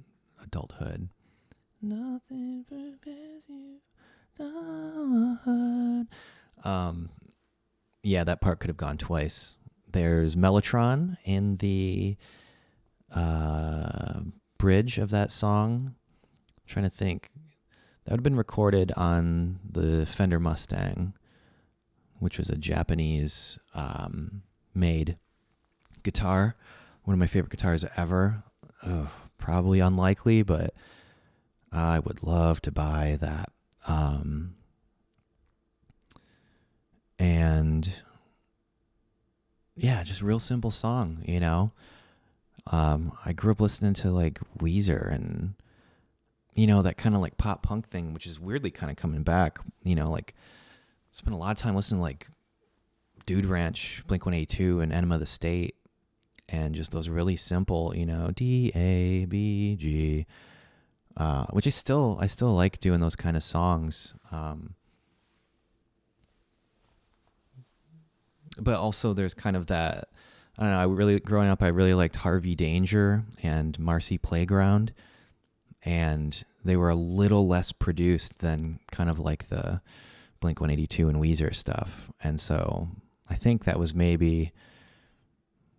Nothing prepares you for adulthood. Yeah, that part could have gone twice. There's Mellotron in the bridge of that song. I'm trying to think. That would have been recorded on the Fender Mustang, which was a Japanese made guitar. One of my favorite guitars ever. Probably unlikely, but I would love to buy that. And yeah, just a real simple song, you know. I grew up listening to like Weezer and, you know, that kind of like pop punk thing, which is weirdly kind of coming back, you know, like spent a lot of time listening to like Dude Ranch, Blink-182 and Enema of the State, and just those really simple, you know, D-A-B-G, which I still like doing those kind of songs. But also there's kind of that, I don't know, growing up, I really liked Harvey Danger and Marcy Playground, and they were a little less produced than kind of like the Blink-182 and Weezer stuff. And so I think that was maybe,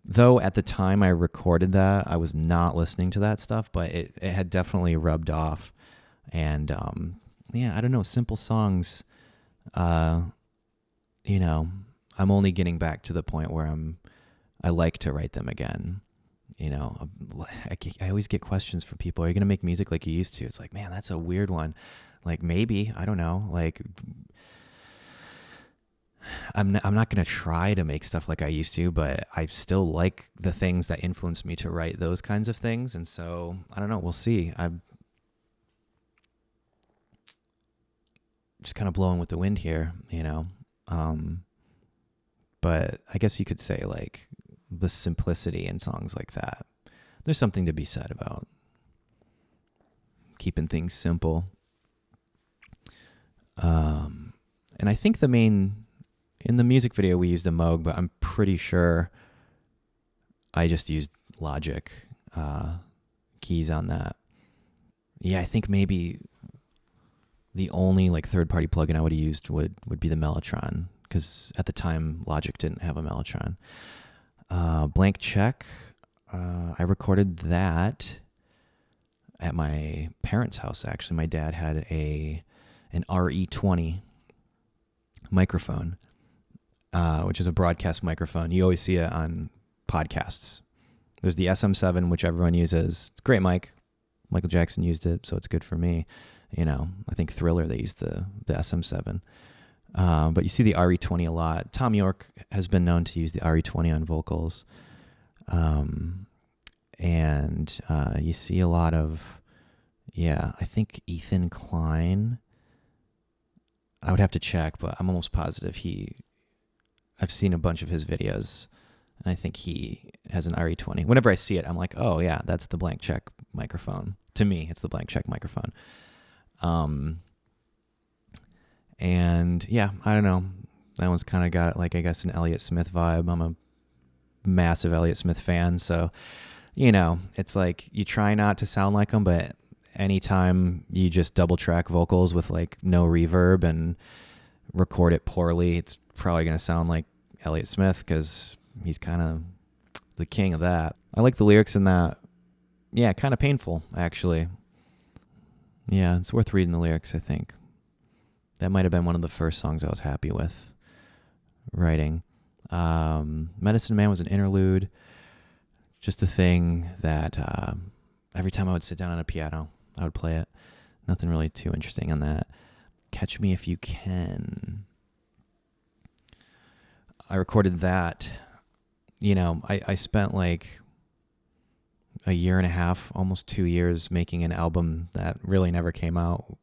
though at the time I recorded that, I was not listening to that stuff, but it had definitely rubbed off. And yeah, I don't know, simple songs, you know, I'm only getting back to the point where I like to write them again. You know, I always get questions from people, are you going to make music like you used to? It's like, man, that's a weird one. Like, maybe, I don't know. Like, I'm not going to try to make stuff like I used to, but I still like the things that influenced me to write those kinds of things. And so, I don't know, we'll see. I'm just kind of blowing with the wind here, you know. But I guess you could say like the simplicity in songs like that. There's something to be said about keeping things simple. And I think in the music video we used a Moog, but I'm pretty sure I just used Logic keys on that. Yeah, I think maybe the only like third-party plugin I would have used would be the Mellotron, because at the time Logic didn't have a Mellotron. Blank Check, I recorded that at my parents' house. Actually, my dad had an RE20 microphone, which is a broadcast microphone. You always see it on podcasts. There's the SM7, which everyone uses. It's a great mic. Michael Jackson used it, so it's good for me. You know, I think Thriller, they used the SM7. But you see the RE20 a lot. Tom York has been known to use the RE20 on vocals. And you see a lot of, I think Ethan Klein, I would have to check, but I'm almost positive I've seen a bunch of his videos, and I think he has an RE20. Whenever I see it, I'm like, oh yeah, that's the Blank Check microphone. To me, it's the Blank Check microphone. And yeah, I don't know. That one's kind of got, like, I guess, an Elliott Smith vibe. I'm a massive Elliott Smith fan. So, you know, it's like you try not to sound like him, but anytime you just double track vocals with like no reverb and record it poorly, it's probably going to sound like Elliott Smith, because he's kind of the king of that. I like the lyrics in that. Yeah, kind of painful, actually. Yeah, it's worth reading the lyrics, I think. That might have been one of the first songs I was happy with writing. Medicine Man was an interlude. Just a thing that every time I would sit down on a piano, I would play it. Nothing really too interesting on that. Catch Me If You Can. I recorded that. You know, I spent like a year and a half, almost 2 years making an album that really never came out,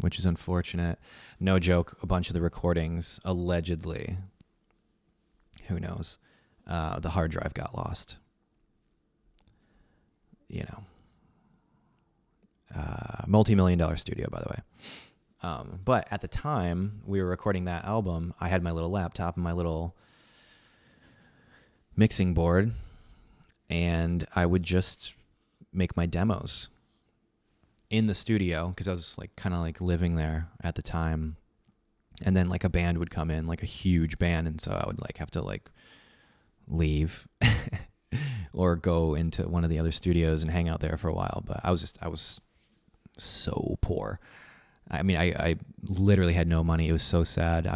which is unfortunate. No joke, a bunch of the recordings, allegedly, who knows, the hard drive got lost. You know, multi-million-dollar studio, by the way. But at the time we were recording that album, I had my little laptop and my little mixing board, and I would just make my demos in the studio because I was like kind of like living there at the time. And then like a band would come in, like a huge band, and so I would like have to like leave or go into one of the other studios and hang out there for a while. But I was so poor. I mean, I literally had no money. It was so sad.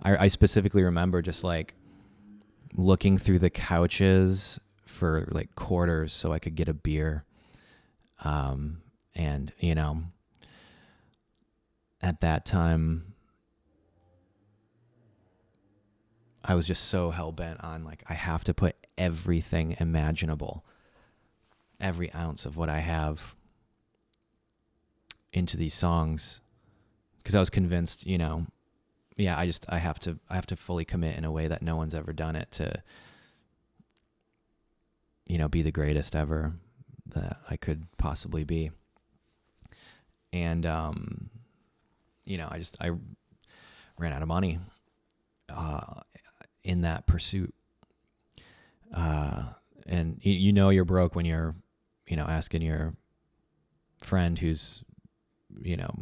I specifically remember just like looking through the couches for like quarters so I could get a beer. And you know, at that time I was just so hell-bent on like, I have to put everything imaginable, every ounce of what I have into these songs, because I was convinced, you know, yeah, I have to fully commit in a way that no one's ever done it to, you know, be the greatest ever that I could possibly be. And, you know, I ran out of money, in that pursuit. And you know, you're broke when you're, you know, asking your friend who's, you know,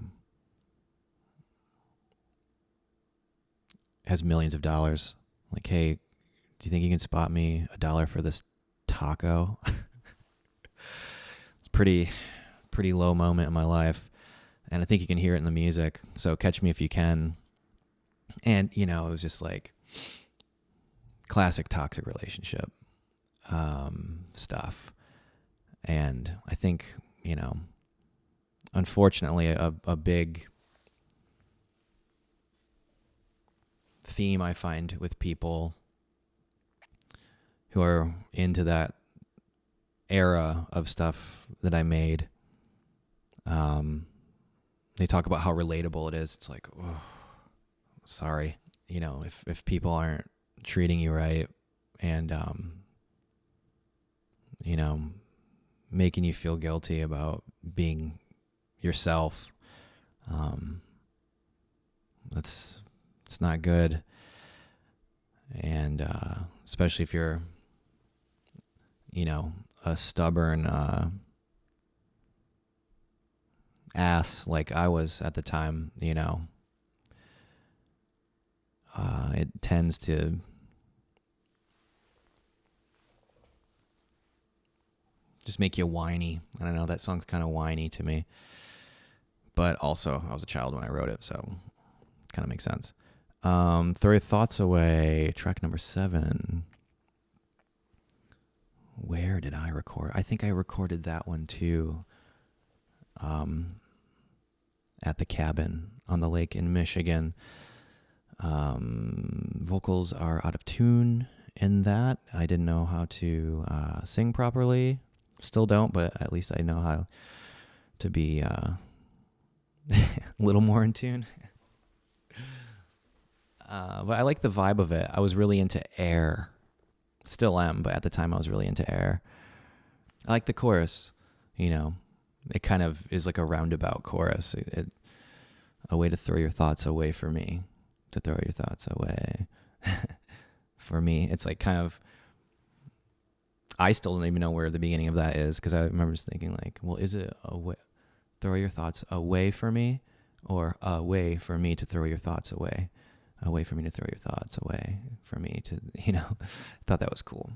has millions of dollars, like, hey, do you think you can spot me $1 for this taco? It's pretty low moment in my life. And I think you can hear it in the music. So catch me if you can. And, you know, it was just like classic toxic relationship stuff. And I think, you know, unfortunately, a big theme I find with people who are into that era of stuff that I made, they talk about how relatable it is. It's like, oh, sorry, you know, if people aren't treating you right and, you know, making you feel guilty about being yourself, it's not good. And especially if you're, you know, a stubborn ass like I was at the time, you know, it tends to just make you whiny. I don't know, that song's kind of whiny to me. But also, I was a child when I wrote it, so it kind of makes sense. Throw Your Thoughts Away, track number 7. Where did I record? I think I recorded that one too, at the cabin on the lake in Michigan. Vocals are out of tune in that. I didn't know how to sing properly. Still don't, but at least I know how to be a little more in tune. But I like the vibe of it. I was really into Air. Still am, but at the time I was really into Air. I like the chorus, you know. It kind of is like a roundabout chorus. A way to throw your thoughts away for me. To throw your thoughts away. For me, it's like kind of, I still don't even know where the beginning of that is, because I remember just thinking like, well, is it throw your thoughts away for me, or a way for me to throw your thoughts away? A way for me to throw your thoughts away for me to, you know, I thought that was cool.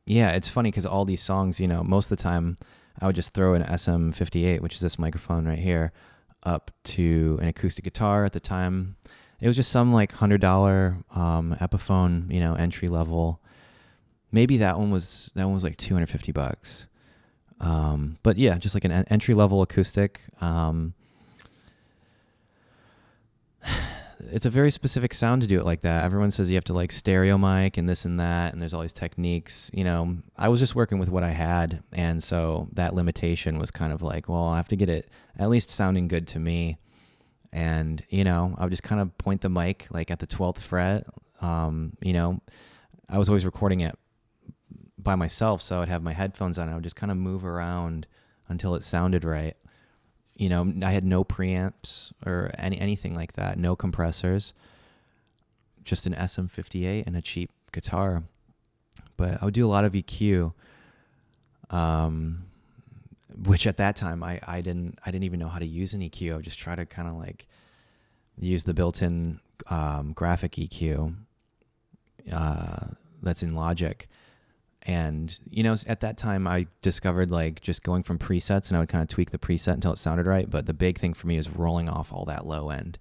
Yeah, it's funny because all these songs, you know, most of the time I would just throw an SM58, which is this microphone right here, up to an acoustic guitar. At the time, it was just some like $100 Epiphone, you know, entry level. Maybe that one was like $250. But yeah, just like an entry level acoustic. it's a very specific sound to do it like that. Everyone says you have to like stereo mic and this and that, and there's all these techniques. I was just working with what I had, and so that limitation was kind of like, well, I have to get it at least sounding good to me. And I would just kind of point the mic like at the 12th fret. I was always recording it by myself, so I'd have my headphones on. I would just kind of move around until it sounded right. I had no preamps or anything like that, no compressors, just an SM58 and a cheap guitar. But I would do a lot of EQ, which at that time I didn't even know how to use an EQ. I would just try to kind of like use the built-in graphic EQ that's in Logic. And, at that time I discovered like just going from presets, and I would kind of tweak the preset until it sounded right. But the big thing for me is rolling off all that low end.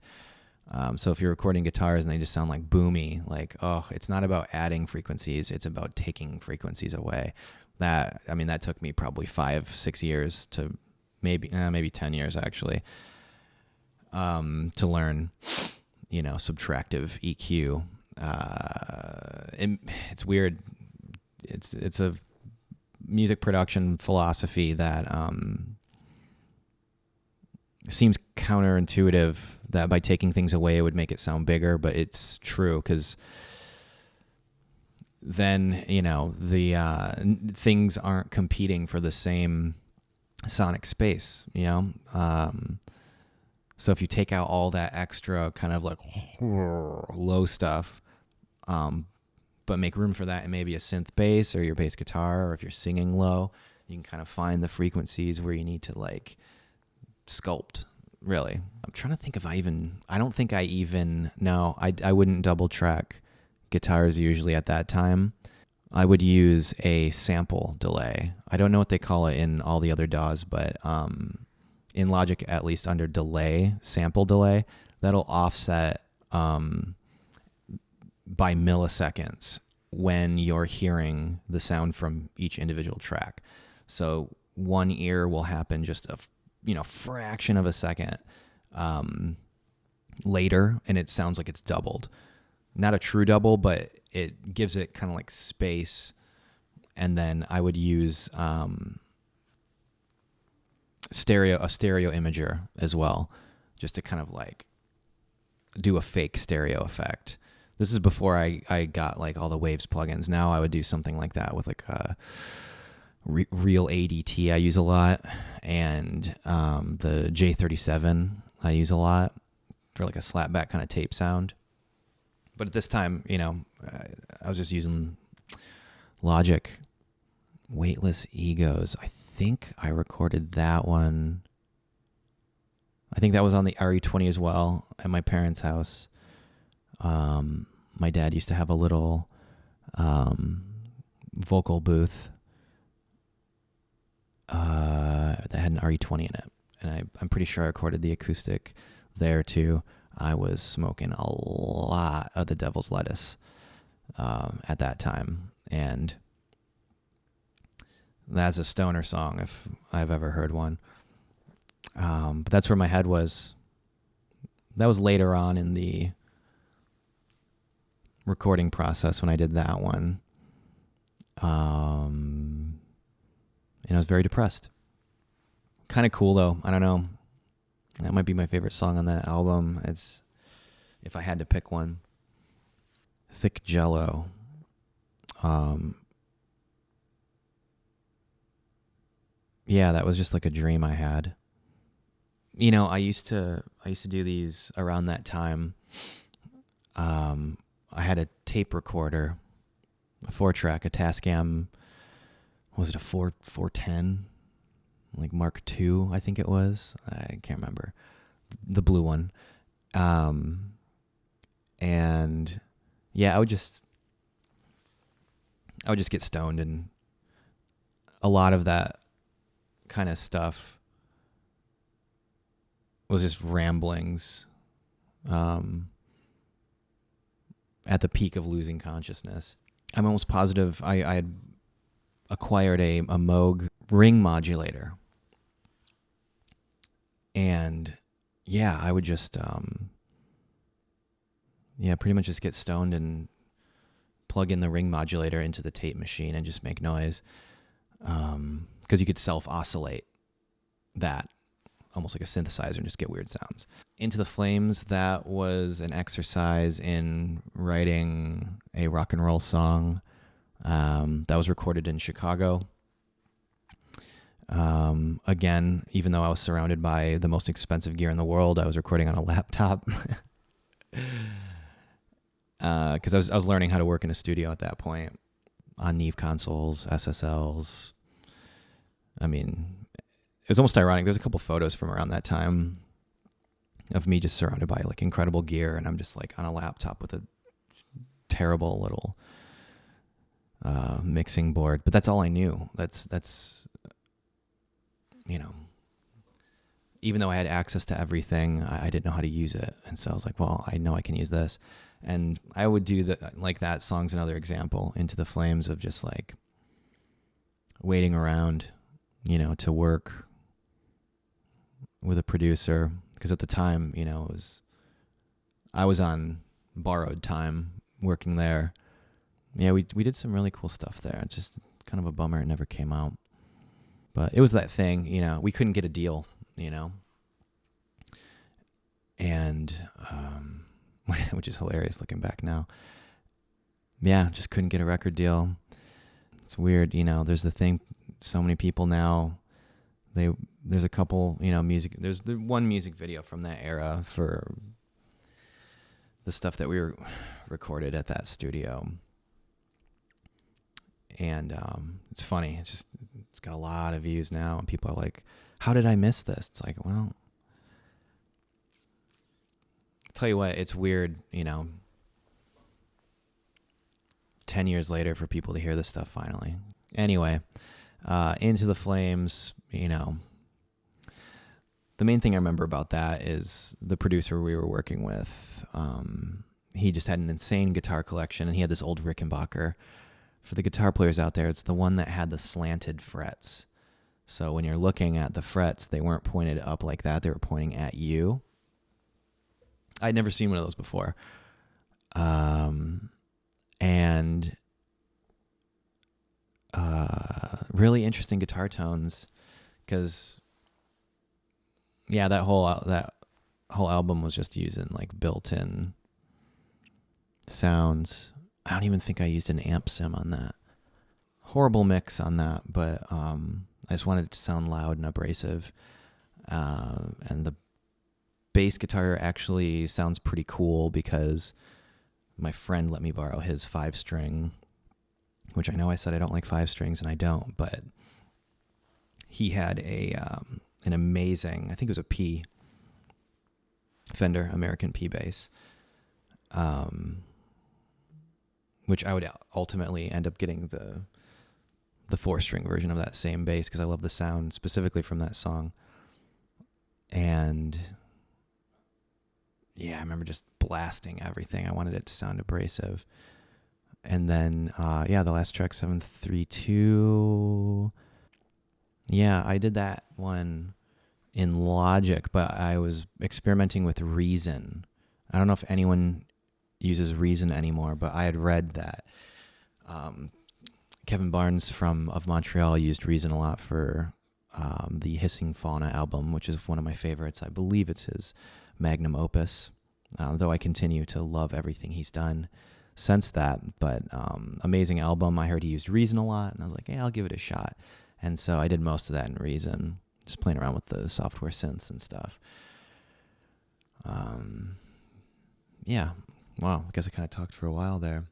So if you're recording guitars and they just sound like boomy, like, it's not about adding frequencies, it's about taking frequencies away. That took me probably 5-6 years to maybe 10 years actually, to learn, subtractive EQ. It's weird. It's a music production philosophy that seems counterintuitive, that by taking things away it would make it sound bigger, but it's true, because then the things aren't competing for the same sonic space. So if you take out all that extra kind of like low stuff, but make room for that and maybe a synth bass or your bass guitar, or if you're singing low, you can kind of find the frequencies where you need to like sculpt, really. I'm trying to think if I don't think I wouldn't double track guitars usually at that time. I would use a sample delay. I don't know what they call it in all the other DAWs, but in Logic, at least under delay, sample delay, that'll offset by milliseconds when you're hearing the sound from each individual track. So one ear will happen just a fraction of a second later, and it sounds like it's doubled. Not a true double, but it gives it kind of like space. And then I would use a stereo imager as well, just to kind of like do a fake stereo effect. This is before I got like all the Waves plugins. Now I would do something like that with like a real ADT I use a lot, and the J37 I use a lot for like a slapback kind of tape sound. But at this time, I was just using Logic. Weightless Egos. I think I recorded that one. I think that was on the RE20 as well at my parents' house. My dad used to have a little vocal booth that had an RE20 in it. And I'm pretty sure I recorded the acoustic there too. I was smoking a lot of the Devil's Lettuce at that time. And that's a stoner song if I've ever heard one. But that's where my head was. That was later on in the recording process when I did that one. And I was very depressed. Kind of cool though. I don't know. That might be my favorite song on that album. It's, if I had to pick one. Thick Jello. Yeah, that was just like a dream I had. I used to do these around that time. I had a tape recorder, a 4-track, a Tascam. Was it a 410? Like Mark II, I think it was. I can't remember. The blue one. And yeah, I would just get stoned, and a lot of that kind of stuff was just ramblings at the peak of losing consciousness. I'm almost positive I had acquired a Moog ring modulator. And yeah, I would just yeah, pretty much just get stoned and plug in the ring modulator into the tape machine and just make noise. Because you could self-oscillate that, almost like a synthesizer, and just get weird sounds. Into the Flames, that was an exercise in writing a rock and roll song that was recorded in Chicago. Again, even though I was surrounded by the most expensive gear in the world, I was recording on a laptop. Because I was learning how to work in a studio at that point on Neve consoles, SSLs. I mean, it was almost ironic. There's a couple photos from around that time of me just surrounded by like incredible gear, and I'm just like on a laptop with a terrible little mixing board. But that's all I knew. That's you know, even though I had access to everything, I didn't know how to use it. And so I was like, well, I know I can use this. And I would do that song's another example, Into the Flames, of just like waiting around, to work with a producer. Because at the time, I was on borrowed time working there. Yeah, we did some really cool stuff there. It's just kind of a bummer it never came out. But it was that thing, we couldn't get a deal, and which is hilarious looking back now. Yeah, just couldn't get a record deal. It's weird, there's the thing, so many people now, there's a couple, music, there's the one music video from that era for the stuff that we recorded at that studio. And it's funny, it's got a lot of views now, and people are like, how did I miss this? It's like, well, I'll tell you what, it's weird, 10 years later for people to hear this stuff finally. Anyway, Into the Flames, the main thing I remember about that is the producer we were working with, he just had an insane guitar collection, and he had this old Rickenbacker. For the guitar players out there, it's the one that had the slanted frets. So when you're looking at the frets, they weren't pointed up like that. They were pointing at you. I'd never seen one of those before. And really interesting guitar tones, because that whole album was just using like built-in sounds. I don't even think I used an amp sim on that. Horrible mix on that, but I just wanted it to sound loud and abrasive. And the bass guitar actually sounds pretty cool because my friend let me borrow his 5-string, which I know I said I don't like 5 strings, and I don't, but he had an amazing, I think it was a P, Fender American P bass, which I would ultimately end up getting the 4-string version of that same bass because I love the sound specifically from that song. And yeah, I remember just blasting everything. I wanted it to sound abrasive. And then, the last track, 732. Yeah, I did that one in Logic, but I was experimenting with Reason. I don't know if anyone uses Reason anymore, but I had read that Kevin Barnes of Montreal used Reason a lot for the Hissing Fauna album, which is one of my favorites. I believe it's his magnum opus, though I continue to love everything he's done since that. But amazing album. I heard he used Reason a lot, and I was like, I'll give it a shot. And so I did most of that in Reason, just playing around with the software synths and stuff. Wow, I guess I kind of talked for a while there.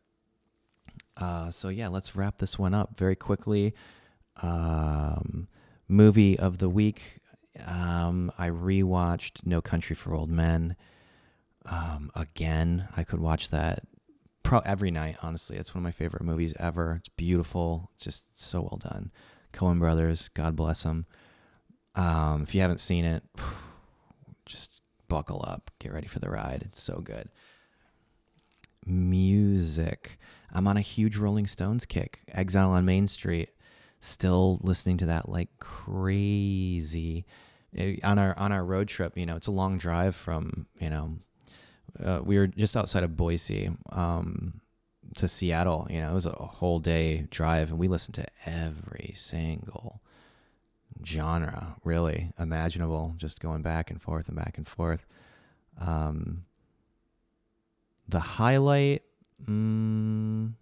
Let's wrap this one up very quickly. Movie of the week. I rewatched No Country for Old Men. Again, I could watch that every night, honestly. It's one of my favorite movies ever. It's beautiful. It's just so well done. Coen brothers, God bless them. If you haven't seen it, just buckle up. Get ready for the ride. It's so good. Music. I'm on a huge Rolling Stones kick. Exile on Main Street. Still listening to that like crazy. On our road trip, it's a long drive from, we were just outside of Boise to Seattle. You know, it was a whole day drive, and we listened to every single genre really imaginable, just going back and forth and back and forth. The highlight, you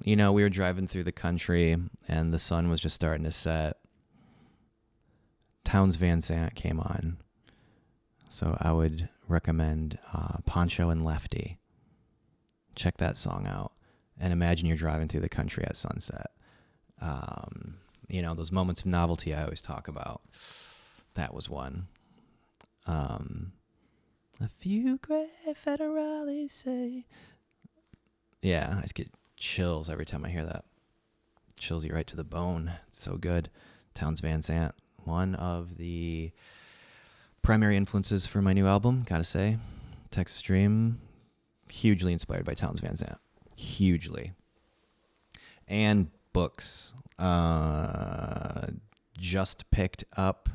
know, we were driving through the country and the sun was just starting to set. Townes Van Sant came on. So I would recommend Poncho and Lefty. Check that song out. And imagine you're driving through the country at sunset. You know, those moments of novelty I always talk about. That was one. A few gray federales say. Yeah, I just get chills every time I hear that. Chills you right to the bone. It's so good. Townes Van Sant, one of the primary influences for my new album, gotta say. Texas Dream, hugely inspired by Townes Van Sant. Hugely. And books. Just picked up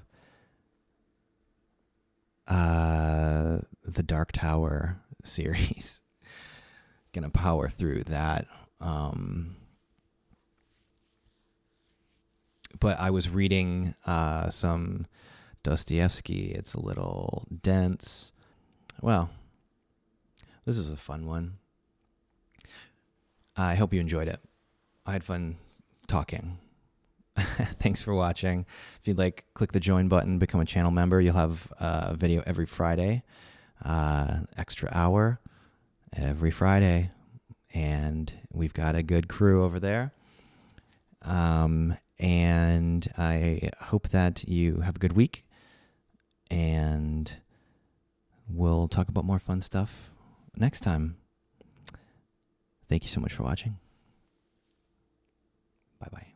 the Dark Tower series. Gonna power through that. But I was reading some Dostoevsky. It's a little dense. Well, this is a fun one. I hope you enjoyed it. I had fun talking. Thanks for watching. If you'd like, click the join button, become a channel member. You'll have a video every Friday, extra hour every Friday. And we've got a good crew over there. And I hope that you have a good week. And we'll talk about more fun stuff next time. Thank you so much for watching. Bye-bye.